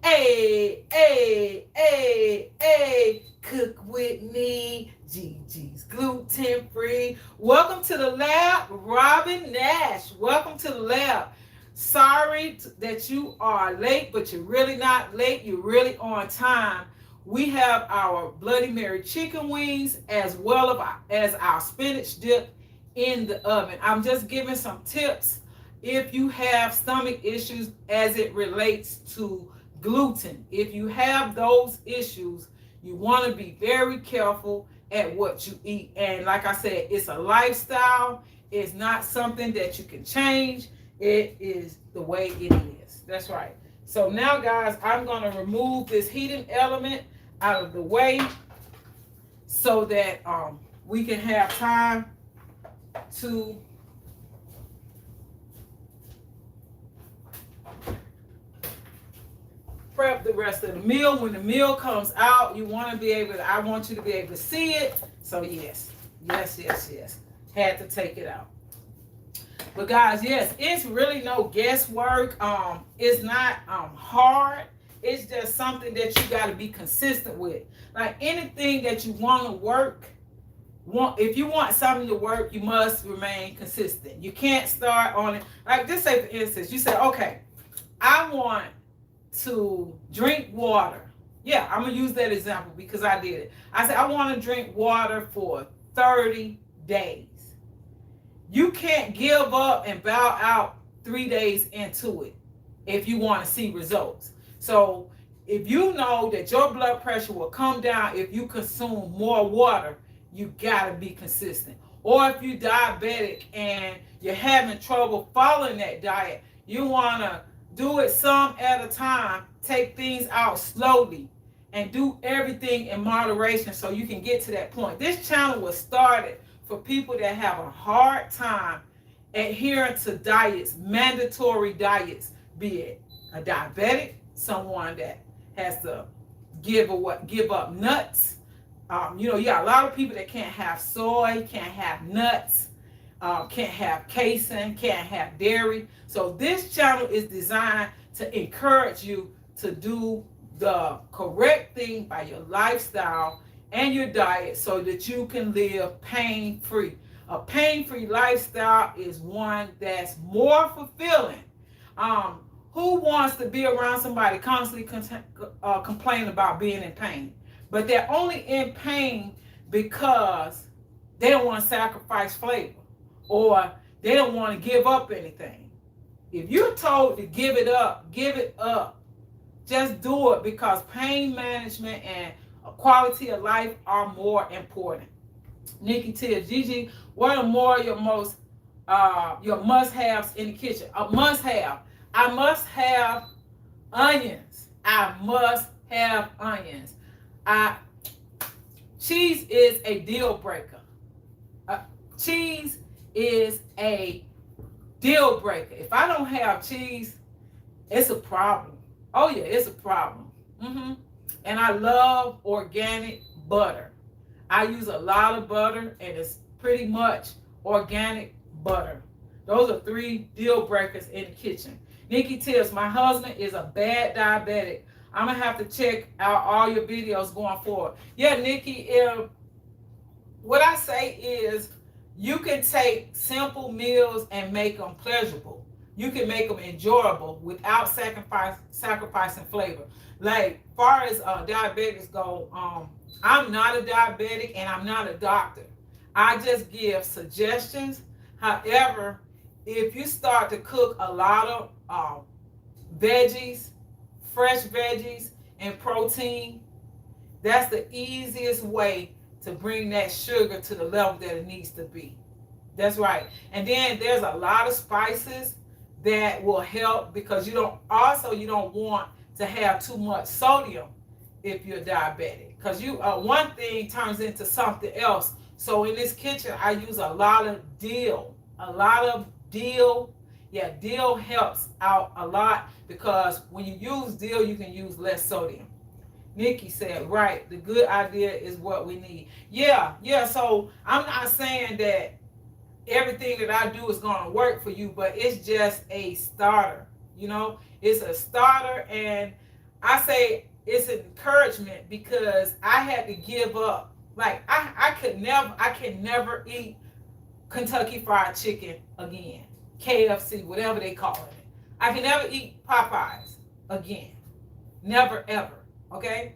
Hey, hey, hey, hey, cook with me. Gigi's gluten free. Welcome to the lab, Robin Nash. Welcome to the lab. Sorry that you are late, but you're really not late. You're really on time. We have our Bloody Mary chicken wings as well as our spinach dip in the oven. I'm just giving some tips if you have stomach issues as it relates to gluten. If you have those issues, you want to be very careful at what you eat. And like I said, it's a lifestyle. It's not something that you can change. It is the way it is. That's right. So now, guys, I'm going to remove this heating element out of the way so that we can have time to prep the rest of the meal. When the meal comes out, you want to be able to, I want you to be able to see it. So yes, had to take it out. But guys, yes, it's really no guesswork. It's not hard. It's just something that you got to be consistent with. Like anything that you want to work, if you want something to work, you must remain consistent. You can't start on it. Like just say, for instance, you say, okay, I want to drink water. Yeah, I'm going to use that example because I did it. I said, I want to drink water for 30 days. You can't give up and bow out 3 days into it if you want to see results. So if you know that your blood pressure will come down if you consume more water, you got to be consistent. Or if you're diabetic and you're having trouble following that diet, you want to do it some at a time, take things out slowly, and do everything in moderation so you can get to that point. This channel was started for people that have a hard time adhering to diets, mandatory diets, be it a diabetic, someone that has to give up nuts. You got a lot of people that can't have soy, can't have nuts, can't have casein, can't have dairy. So this channel is designed to encourage you to do the correct thing by your lifestyle and your diet so that you can live pain-free. A pain-free lifestyle is one that's more fulfilling. Who wants to be around somebody constantly complaining about being in pain? But they're only in pain because they don't want to sacrifice flavor or they don't want to give up anything. If you're told to give it up, give it up. Just do it because pain management and quality of life are more important. Nikki Tibbs, Gigi, what are more your must-haves in the kitchen? A must-have. I must have onions. I must have onions. Cheese is a deal breaker. Cheese is a deal breaker. If I don't have cheese, it's a problem. Oh yeah, it's a problem. And I love organic butter. I use a lot of butter, and it's pretty much organic butter. Those are 3 deal breakers in the kitchen. Nikki Tibbs, my husband is a bad diabetic. I'm going to have to check out all your videos going forward. Yeah, Nikki, what I say is you can take simple meals and make them pleasurable. You can make them enjoyable without sacrificing flavor. Like, far as diabetics go, I'm not a diabetic and I'm not a doctor. I just give suggestions. However, if you start to cook a lot of veggies, fresh veggies, and protein, that's the easiest way to bring that sugar to the level that it needs to be. That's right. And then there's a lot of spices that will help because you don't want to have too much sodium if you're diabetic, because one thing turns into something else So in this kitchen, I use a lot of dill. A lot of dill. Yeah, dill helps out a lot because when you use dill, you can use less sodium. Nikki said, right, the good idea is what we need. Yeah, so I'm not saying that everything that I do is going to work for you, but it's just a starter. You know, it's a starter, and I say it's an encouragement because I had to give up. Like I can never eat Kentucky Fried Chicken again, KFC, whatever they call it. I can never eat Popeyes again, never ever. Okay,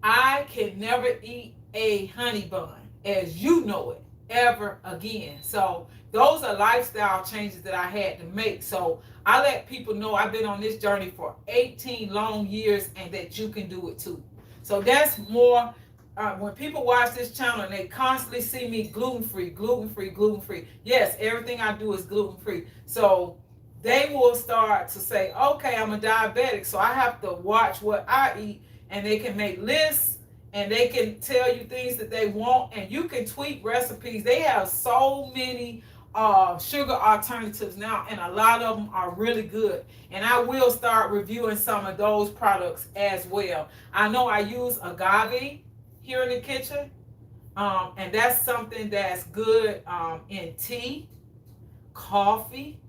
I can never eat a honey bun as you know it ever again. So those are lifestyle changes that I had to make. So I let people know I've been on this journey for 18 long years and that you can do it too. So that's more, when people watch this channel and they constantly see me gluten-free, gluten-free, gluten-free. Yes, everything I do is gluten-free. So they will start to say, okay, I'm a diabetic, so I have to watch what I eat, and they can make lists and they can tell you things that they want, and you can tweak recipes. They have so many sugar alternatives now, and a lot of them are really good. And I will start reviewing some of those products as well. I know I use agave here in the kitchen, and that's something that's good in tea, coffee,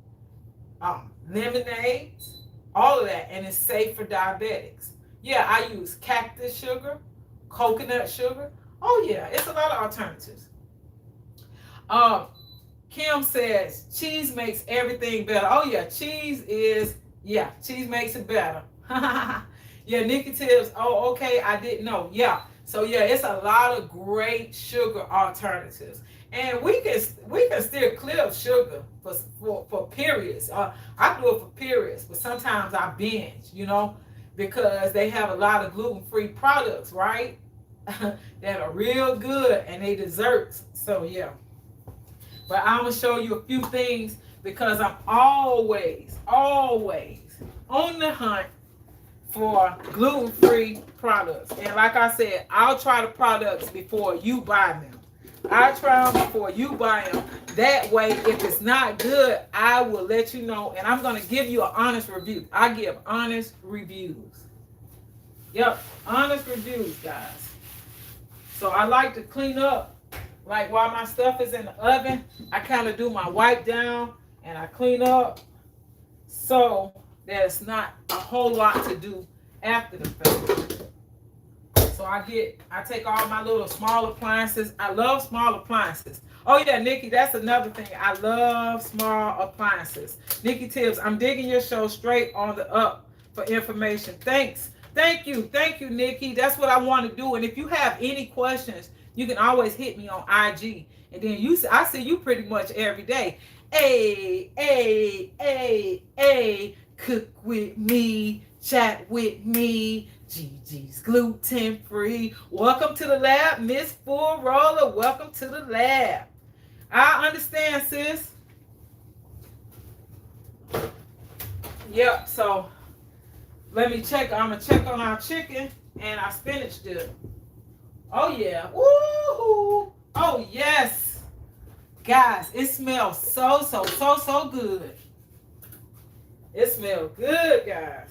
lemonades, all of that, and it's safe for diabetics. Yeah, I use cactus sugar, coconut sugar. Oh yeah, it's a lot of alternatives. Kim says cheese makes everything better. Oh yeah, cheese makes it better. Yeah, Nikki Tibbs. Oh, okay, I didn't know. Yeah, so yeah, it's a lot of great sugar alternatives, and we can steer clear of sugar for periods. I do it for periods, but sometimes I binge, because they have a lot of gluten-free products, right? That are real good, and they desserts. So yeah. But I'm going to show you a few things because I'm always on the hunt for gluten-free products. And like I said, I'll try the products before you buy them. I try them before you buy them. That way, if it's not good, I will let you know. And I'm going to give you an honest review. I give honest reviews. Yep, honest reviews, guys. So I like to clean up. Like while my stuff is in the oven, I kind of do my wipe down and I clean up so there's not a whole lot to do after the fact. So I take all my little small appliances. I love small appliances. Oh yeah, Nikki, that's another thing. I love small appliances. Nikki Tibbs, I'm digging your show straight on the up for information. Thanks. Thank you, Nikki. That's what I want to do. And if you have any questions, you can always hit me on IG. And then I see you pretty much every day. Cook with me, chat with me. Gigi's gluten free. Welcome to the lab, Miss Full Roller. Welcome to the lab. I understand, sis. Yep. So let me check. I'm gonna check on our chicken and our spinach dip. Oh yeah. Woo! Oh yes. Guys, it smells so good. It smells good, guys.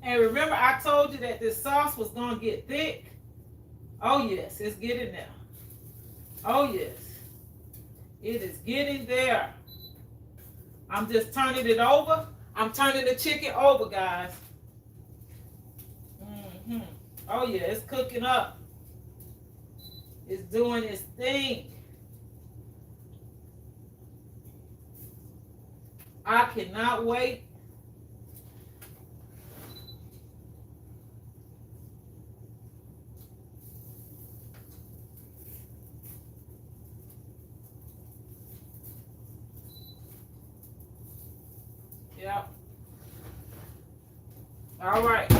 And remember I told you that this sauce was going to get thick? Oh yes, it's getting there. Oh yes. It is getting there. I'm just turning it over. I'm turning the chicken over, guys. Oh yeah, it's cooking up. It's doing its thing. I cannot wait. Yep. All right.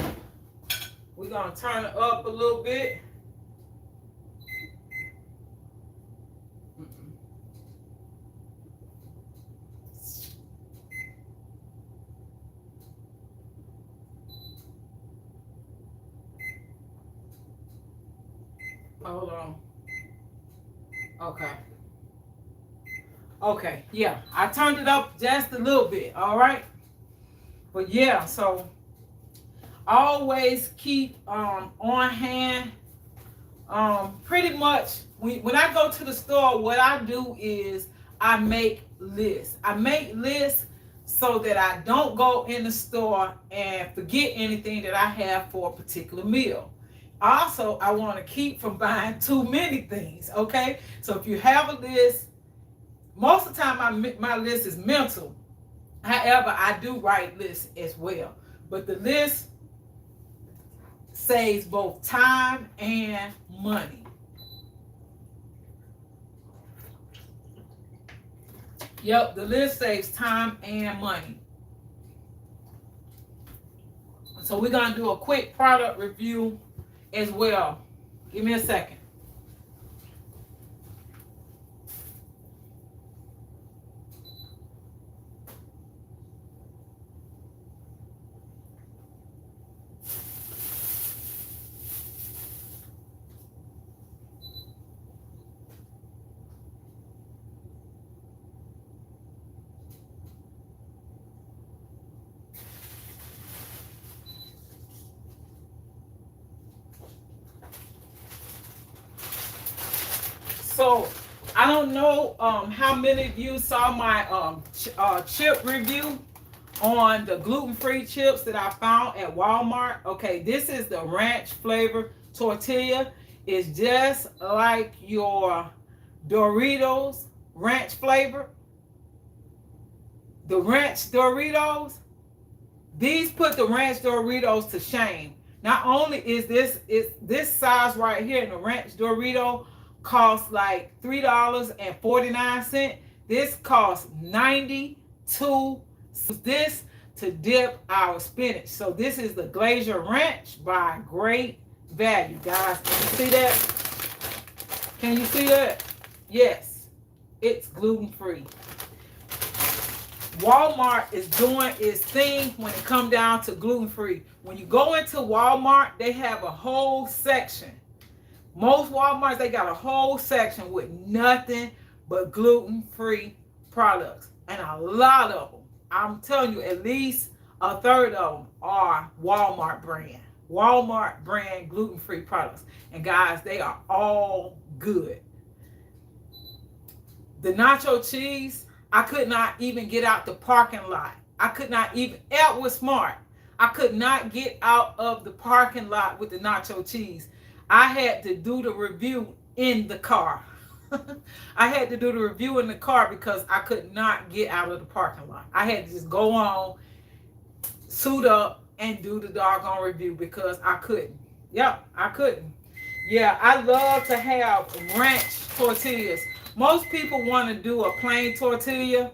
We're going to turn it up a little bit. Hold on. Okay. Okay. Yeah. I turned it up just a little bit. All right. But yeah, so always keep on hand. Pretty much when I go to the store, what I do is I make lists. I make lists so that I don't go in the store and forget anything that I have for a particular meal. Also, I want to keep from buying too many things. Okay, so if you have a list, most of the time my list is mental. However, I do write lists as well, but the list saves both time and money. Yep, the list saves time and money. So we're going to do a quick product review as well. Give me a second. So I don't know how many of you saw my chip review on the gluten-free chips that I found at Walmart. Okay, this is the ranch flavor tortilla. It's just like your Doritos ranch flavor. The ranch Doritos, these put the ranch Doritos to shame. Not only is this size right here in the ranch Dorito costs like $3.49. This costs 92 cents. This to dip our spinach. So this is the Glacier Ranch by Great Value, guys. Can you see that? Can you see that? Yes, it's gluten-free. Walmart is doing its thing when it comes down to gluten-free. When you go into Walmart, they have a whole section. Most Walmarts, they got a whole section with nothing but gluten-free products. And a lot of them, I'm telling you, at least a third of them are Walmart brand. Walmart brand gluten-free products. And guys, they are all good. The nacho cheese, I could not even get out the parking lot. I could not even, it was smart. I could not get out of the parking lot with the nacho cheese. I had to do the review in the car. I had to do the review in the car because I could not get out of the parking lot. I had to just go on, suit up, and do the doggone review because I couldn't. Yep, I couldn't. Yeah, I love to have ranch tortillas. Most people want to do a plain tortilla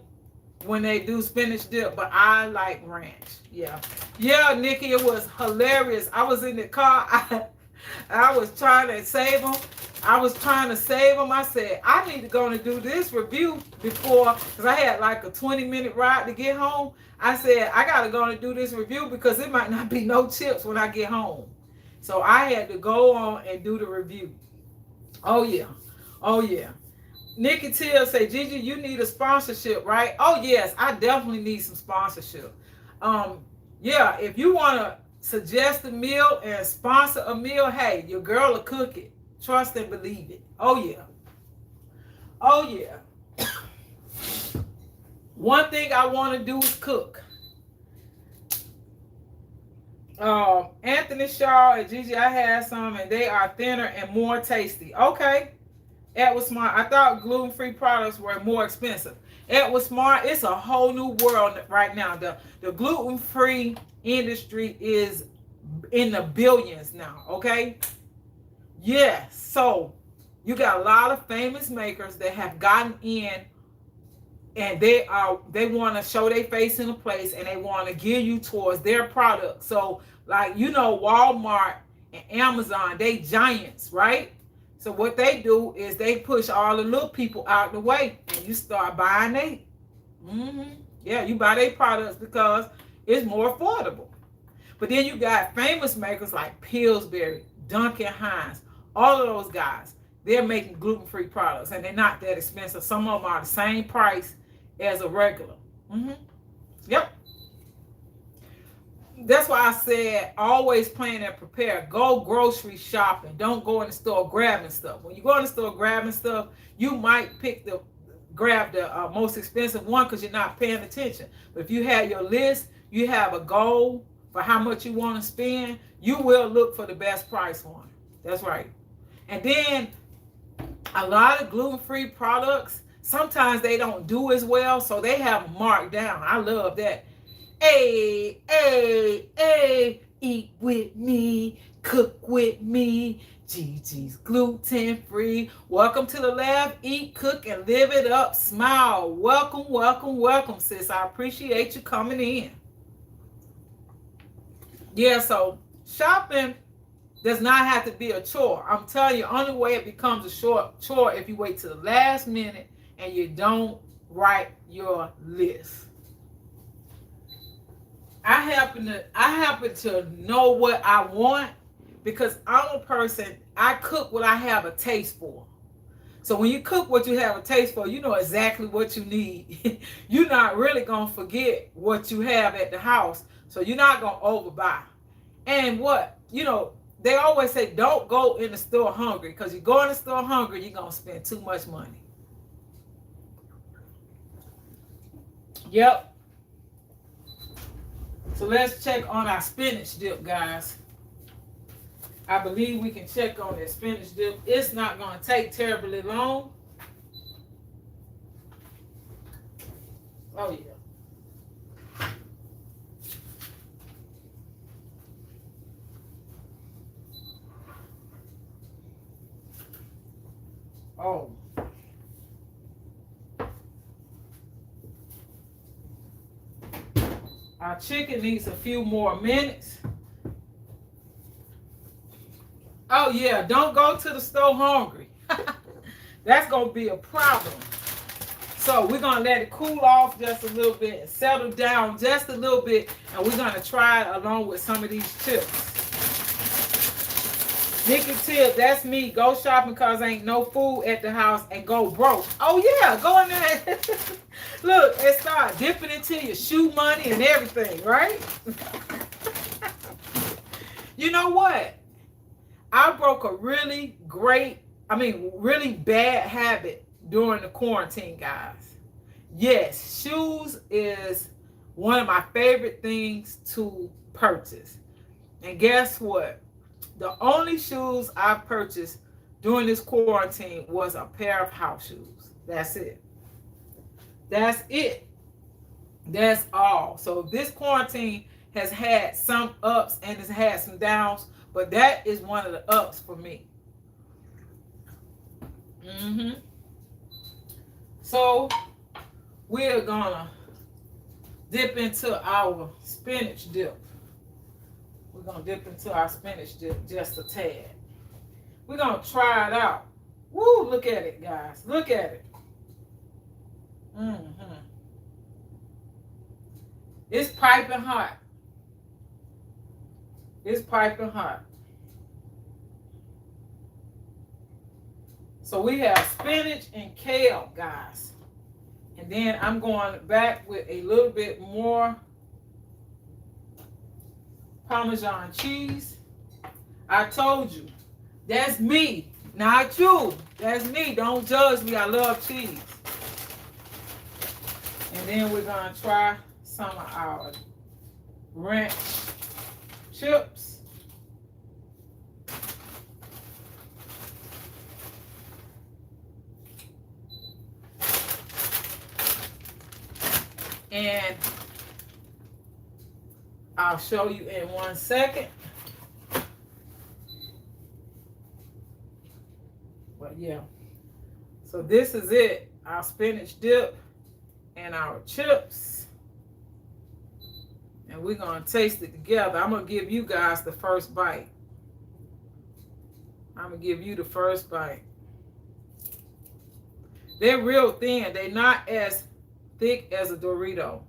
when they do spinach dip, but I like ranch. Yeah. Yeah, Nikki, it was hilarious. I was in the car. I was trying to save them. I said, I need to go and do this review before, because I had like a 20-minute ride to get home. I said, I got to go and do this review because it might not be no chips when I get home. So I had to go on and do the review. Oh, yeah. Oh, yeah. Nikki Till say, Gigi, you need a sponsorship, right? Oh, yes, I definitely need some sponsorship. Yeah, if you want to suggest a meal and sponsor a meal, hey, your girl will cook it. Trust and believe it. Oh, yeah. Oh, yeah. One thing I want to do is cook. Anthony Shaw and Gigi, I had some, and they are thinner and more tasty. Okay. Ed was smart. I thought gluten-free products were more expensive. Ed was smart. It's a whole new world right now. The gluten-free industry is in the billions now, okay? Yes. So you got a lot of famous makers that have gotten in, and they want to show their face in a place, and they want to gear you towards their product. So, like, you know, Walmart and Amazon, they giants, right? So what they do is they push all the little people out the way, and you start buying they. Yeah, you buy their products because it's more affordable. But then you got famous makers like Pillsbury, Duncan Hines, all of those guys, they're making gluten-free products, and they're not that expensive. Some of them are the same price as a regular. Yep. That's why I said always plan and prepare. Go grocery shopping. Don't go in the store grabbing stuff. When you go in the store grabbing stuff, you might grab the most expensive one because you're not paying attention. But if you have your list, you have a goal for how much you want to spend, you will look for the best price one. That's right. And then a lot of gluten-free products, sometimes they don't do as well, so they have them marked down. I love that. Hey, hey, hey, eat with me, cook with me. Gigi's gluten-free. Welcome to the lab. Eat, cook, and live it up. Smile. Welcome, welcome, welcome, sis. I appreciate you coming in. Yeah, so shopping does not have to be a chore. I'm telling you, only way it becomes a short chore if you wait to the last minute and you don't write your list. I happen to know what I want because I'm a person, I cook what I have a taste for. So when you cook what you have a taste for, you know exactly what you need. You're not really going to forget what you have at the house. So you're not going to overbuy. And they always say don't go in the store hungry, because you go in the store hungry, you're going to spend too much money. Yep. So let's check on our spinach dip, guys. I believe we can check on that spinach dip. It's not going to take terribly long. Oh, yeah. Oh. Our chicken needs a few more minutes. Oh, yeah. Don't go to the store hungry. That's going to be a problem. So we're going to let it cool off just a little bit and settle down just a little bit. And we're going to try it along with some of these chips. Nikki tip, that's me. Go shopping because ain't no food at the house and go broke. Oh, yeah. Go in there. Look, and start dipping into your shoe money and everything, right? You know what? I broke a really bad habit during the quarantine, guys. Yes, shoes is one of my favorite things to purchase. And guess what? The only shoes I purchased during this quarantine was a pair of house shoes. That's it. That's it. That's all. So this quarantine has had some ups and it's had some downs, but that is one of the ups for me. So we're gonna dip into our spinach dip. We're gonna dip into our spinach dip just a tad. We're gonna try it out. Woo, look at it, guys. Look at it. It's piping hot. It's piping hot. So we have spinach and kale, guys. And then I'm going back with a little bit more Parmesan cheese. I told you, that's me, not you. That's me. Don't judge me. I love cheese. And then we're going to try some of our ranch chips. And I'll show you in 1 second. But yeah. So this is it. Our spinach dip and our chips. And we're going to taste it together. I'm going to give you guys the first bite. I'm going to give you the first bite. They're real thin. They're not as thick as a Dorito.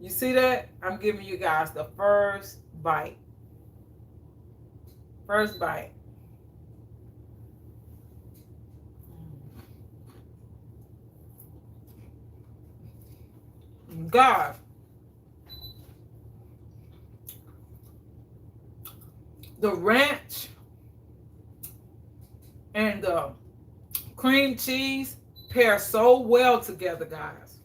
You see that? I'm giving you guys the first bite. First bite. God, the ranch and the cream cheese pair so well together, guys.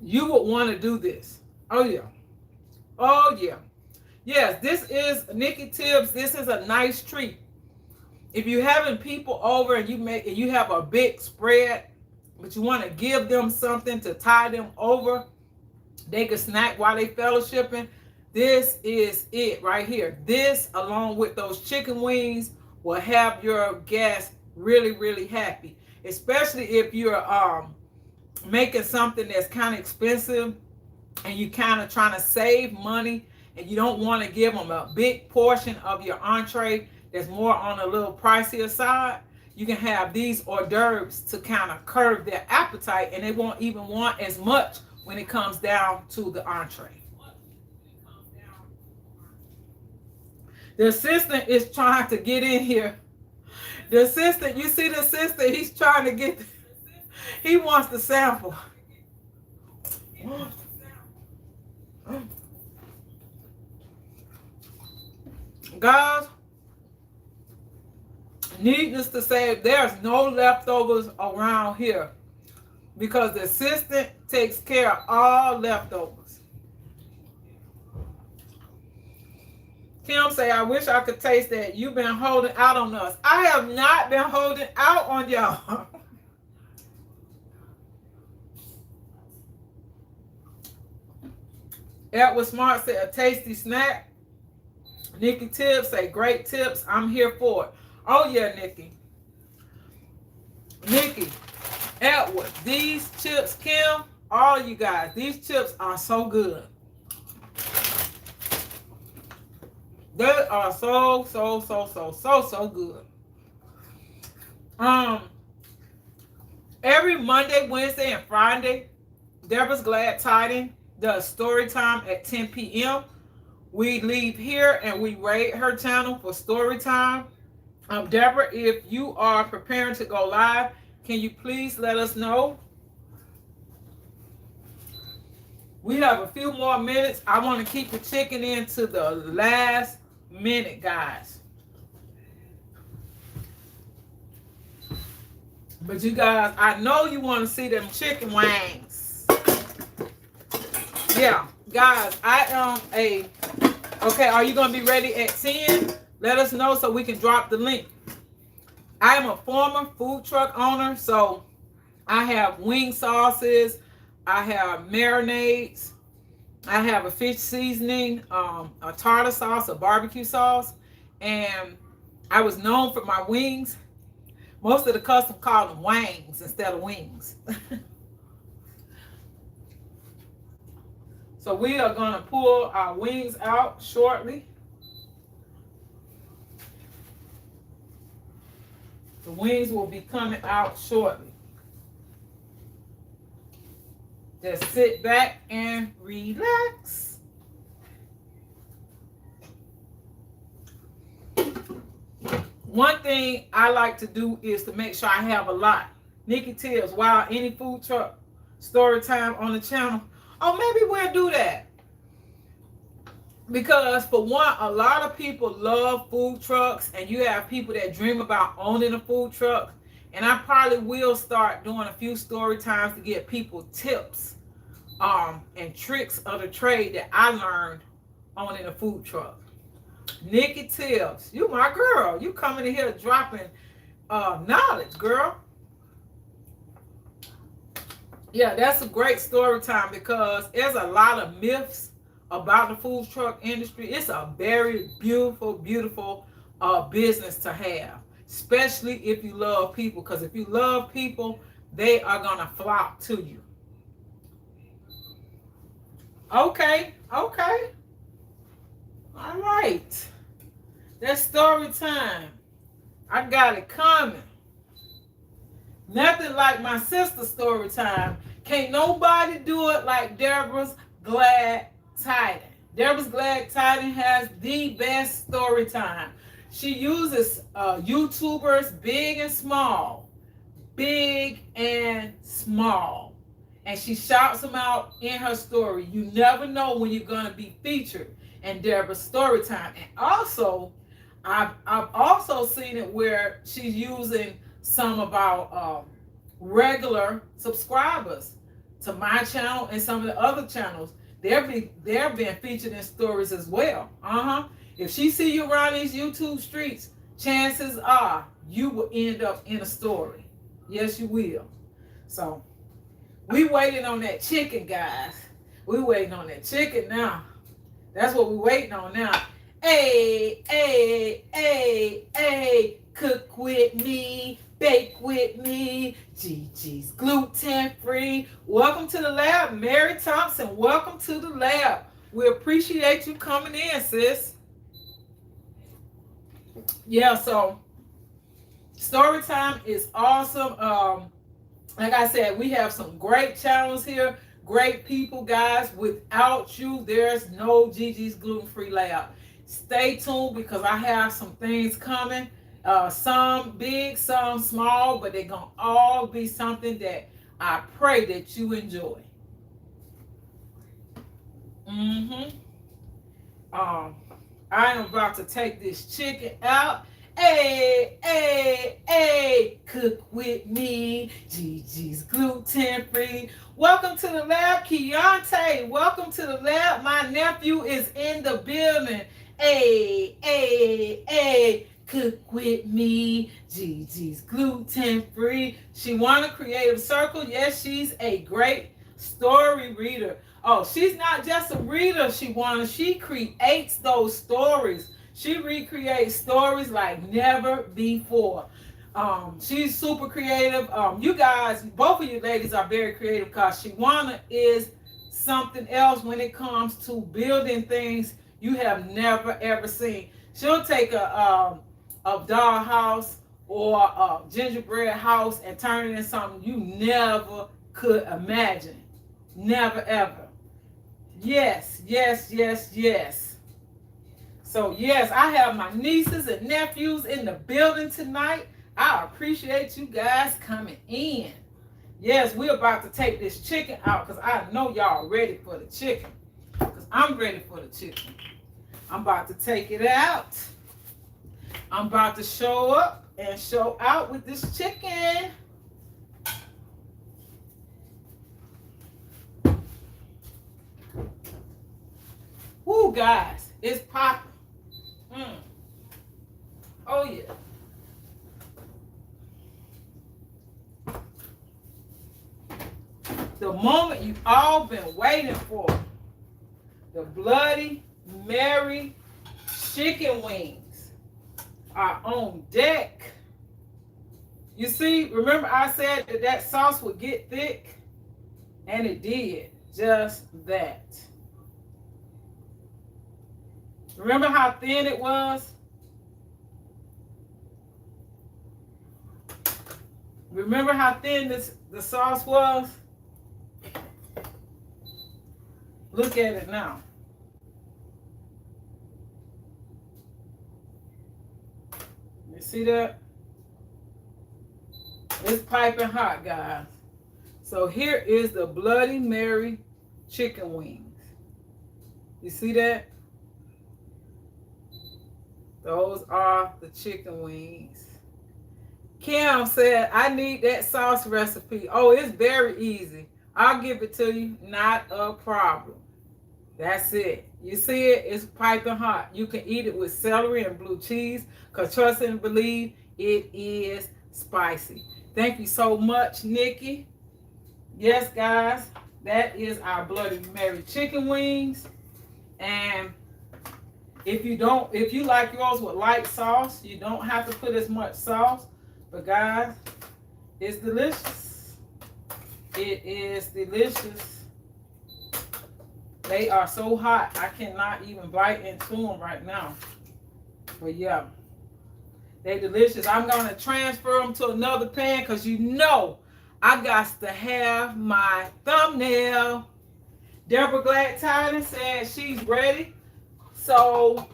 You would want to do this. Oh, yeah. Oh, yeah. Yes, this is Nikki Tibbs. This is a nice treat. If you're having people over and you have a big spread, but you want to give them something to tie them over, they can snack while they fellowshipping. This is it right here. This, along with those chicken wings, will have your guests really, really happy. Especially if you're making something that's kind of expensive and you kind of trying to save money and you don't want to give them a big portion of your entree that's more on a little pricier side. You can have these hors d'oeuvres to kind of curb their appetite, and they won't even want as much when it comes down to the entree. The assistant is trying to get in here. The assistant, you see the assistant, he's trying to get, he wants the sample. Guys, needless to say, there's no leftovers around here because the assistant takes care of all leftovers. Kim say, I wish I could taste that. You've been holding out on us. I have not been holding out on y'all. Edward Smart said, a tasty snack. Nikki Tibbs say, great tips. I'm here for it. Oh, yeah, Nikki. Nikki, Edward, these chips, Kim, all you guys, these chips are so good. They are so good. Every Monday, Wednesday, and Friday, Deborah's Glad Tiding does story time at 10 p.m. We leave here and we raid her channel for story time. Deborah, if you are preparing to go live, can you please let us know? We have a few more minutes. I want to keep the chicken into the last minute, guys. But you guys, I know you want to see them chicken wings. Yeah, guys, I am okay, are you going to be ready at 10? Let us know so we can drop the link. I am a former food truck owner, so I have wing sauces, I have marinades, I have a fish seasoning, a tartar sauce, a barbecue sauce, and I was known for my wings. Most of the customers call them wangs instead of wings. So we are going to pull our wings out shortly. The wings will be coming out shortly. Just sit back and relax. One thing I like to do is to make sure I have a lot. Nikki Tibbs, wow, any food truck story time on the channel. Oh, maybe we'll do that. Because for one, a lot of people love food trucks, and you have people that dream about owning a food truck. And I probably will start doing a few story times to give people tips and tricks of the trade that I learned owning a food truck. Nikki Tibbs, you my girl. You coming in here dropping knowledge, girl. Yeah, that's a great story time because there's a lot of myths about the food truck industry. It's a very beautiful, beautiful business to have, especially if you love people. Because if you love people, they are going to flock to you. Okay. All right. That's story time. I got it coming. Nothing like my sister's story time. Can't nobody do it like Deborah's Glad Tiding. Deborah's Glad Tiding has the best story time. She uses YouTubers big and small. Big and small. and she shouts them out in her story. You never know when you're going to be featured in Deborah's story time. And also, I've also seen it where she's using some of our regular subscribers to my channel and some of the other channels. They're being featured in stories as well. If she see you around these YouTube streets, chances are you will end up in a story. Yes, you will. So we waiting on that chicken, guys. We waiting on that chicken now. That's what we waiting on now. Hey, hey, hey, hey, cook with me, bake with me, Gigi's gluten free. Welcome to the lab, Mary Thompson. Welcome to the lab. We appreciate you coming in, sis. Yeah, so story time is awesome. Like I said, we have some great channels here, great people, guys. Without you, there's no Gigi's gluten-free lab. Stay tuned because I have some things coming. Some big, some small, but they're going to all be something that I pray that you enjoy. I am about to take this chicken out. Hey, hey, hey, cook with me, Gigi's gluten free. Welcome to the lab, Keontae. Welcome to the lab. My nephew is in the building. Hey, hey, hey, cook with me, Gigi's gluten free. She won a creative circle. Yes, she's a great story reader. Oh, she's not just a reader, she creates those stories. She recreates stories like never before. She's super creative. You guys, both of you ladies are very creative because Shawana is something else when it comes to building things you have never ever seen. She'll take a doll house or a gingerbread house and turn it into something you never could imagine. Never ever. Yes, yes, yes, yes. So yes, I have my nieces and nephews in the building tonight. I appreciate you guys coming in. Yes, we're about to take this chicken out because I know y'all ready for the chicken. Because I'm ready for the chicken. I'm about to take it out. I'm about to show up and show out with this chicken. Woo, guys, it's popping. Oh, yeah. The moment you've all been waiting for. The Bloody Mary chicken wings are on deck. You see, remember I said that sauce would get thick? And it did just that. Remember how thin it was? Remember how thin the sauce was? Look at it now. You see that? It's piping hot, guys. So here is the Bloody Mary chicken wings. You see that? Those are the chicken wings. Kim said, I need that sauce recipe. Oh, it's very easy. I'll give it to you. Not a problem. That's it. You see it? It's piping hot. You can eat it with celery and blue cheese because trust and believe it is spicy. Thank you so much, Nikki. Yes, guys, that is our Bloody Mary chicken wings. And if you like yours with light sauce, you don't have to put as much sauce. But guys, it's delicious. It is delicious. They are so hot, I cannot even bite into them right now. But yeah, they're delicious. I'm going to transfer them to another pan because you know I got to have my thumbnail. Deborah Glad Tidings said she's ready. So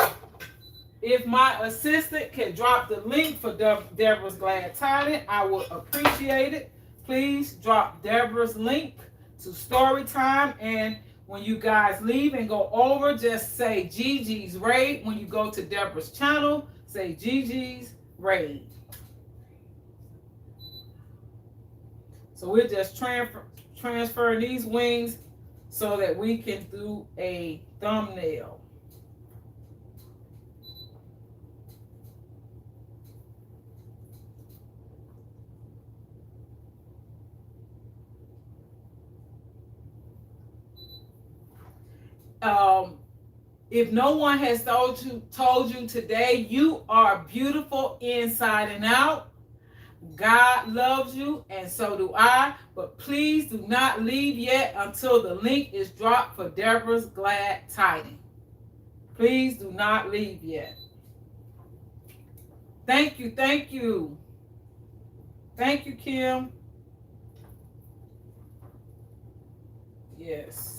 if my assistant can drop the link for Deborah's Glad Tidings, I would appreciate it. Please drop Deborah's link to story time. And when you guys leave and go over, just say Gigi's Raid. When you go to Deborah's channel, say Gigi's Raid. So we're just transferring these wings so that we can do a thumbnail. If no one has told you today, you are beautiful inside and out. God loves you, and so do I. But please do not leave yet until the link is dropped for Deborah's Glad Tidings. Please do not leave yet. Thank you, thank you. Thank you, Kim. Yes.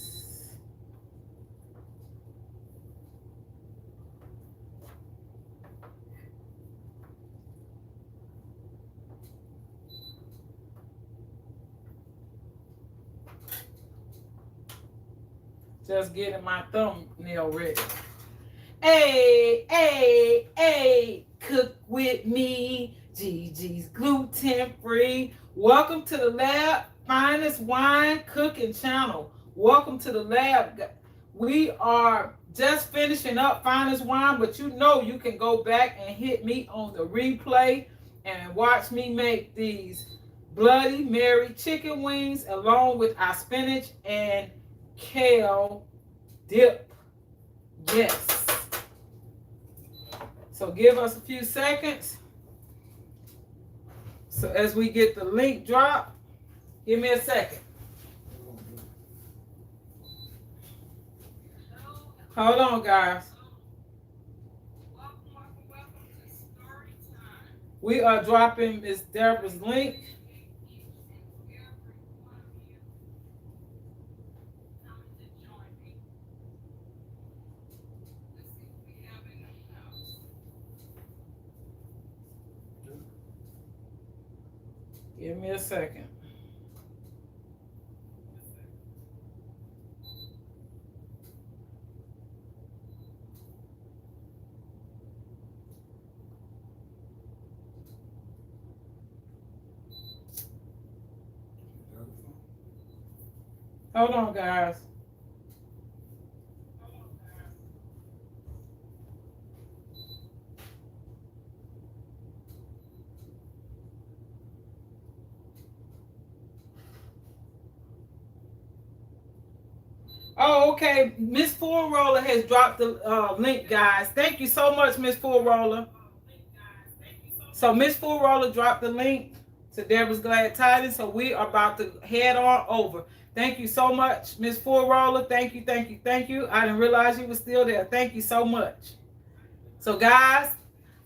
Just getting my thumbnail ready. Hey, cook with me. Gigi's gluten free. Welcome to the lab, finest wine cooking channel. Welcome to the lab. We are just finishing up finest wine, but you know you can go back and hit me on the replay and watch me make these Bloody Mary chicken wings along with our spinach and kale dip. Yes. So give us a few seconds. So as we get the link dropped, give me a second. Hold on, guys. Welcome to story time. We are dropping Miss Deborah's link. Give me a second. Hold on, guys. Oh, okay. Miss Four Roller has dropped the link, guys. Thank you so much, Miss Four Roller. So Miss Four Roller dropped the link to Deborah's Glad Tidings. So we are about to head on over. Thank you so much, Miss Four Roller. Thank you, thank you, thank you. I didn't realize you were still there. Thank you so much. So guys,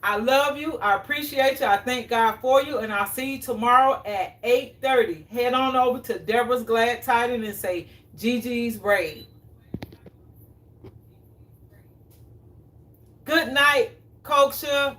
I love you. I appreciate you. I thank God for you. And I'll see you tomorrow at 8:30. Head on over to Deborah's Glad Tidings and say Gigi's Raid. Good night, Culture.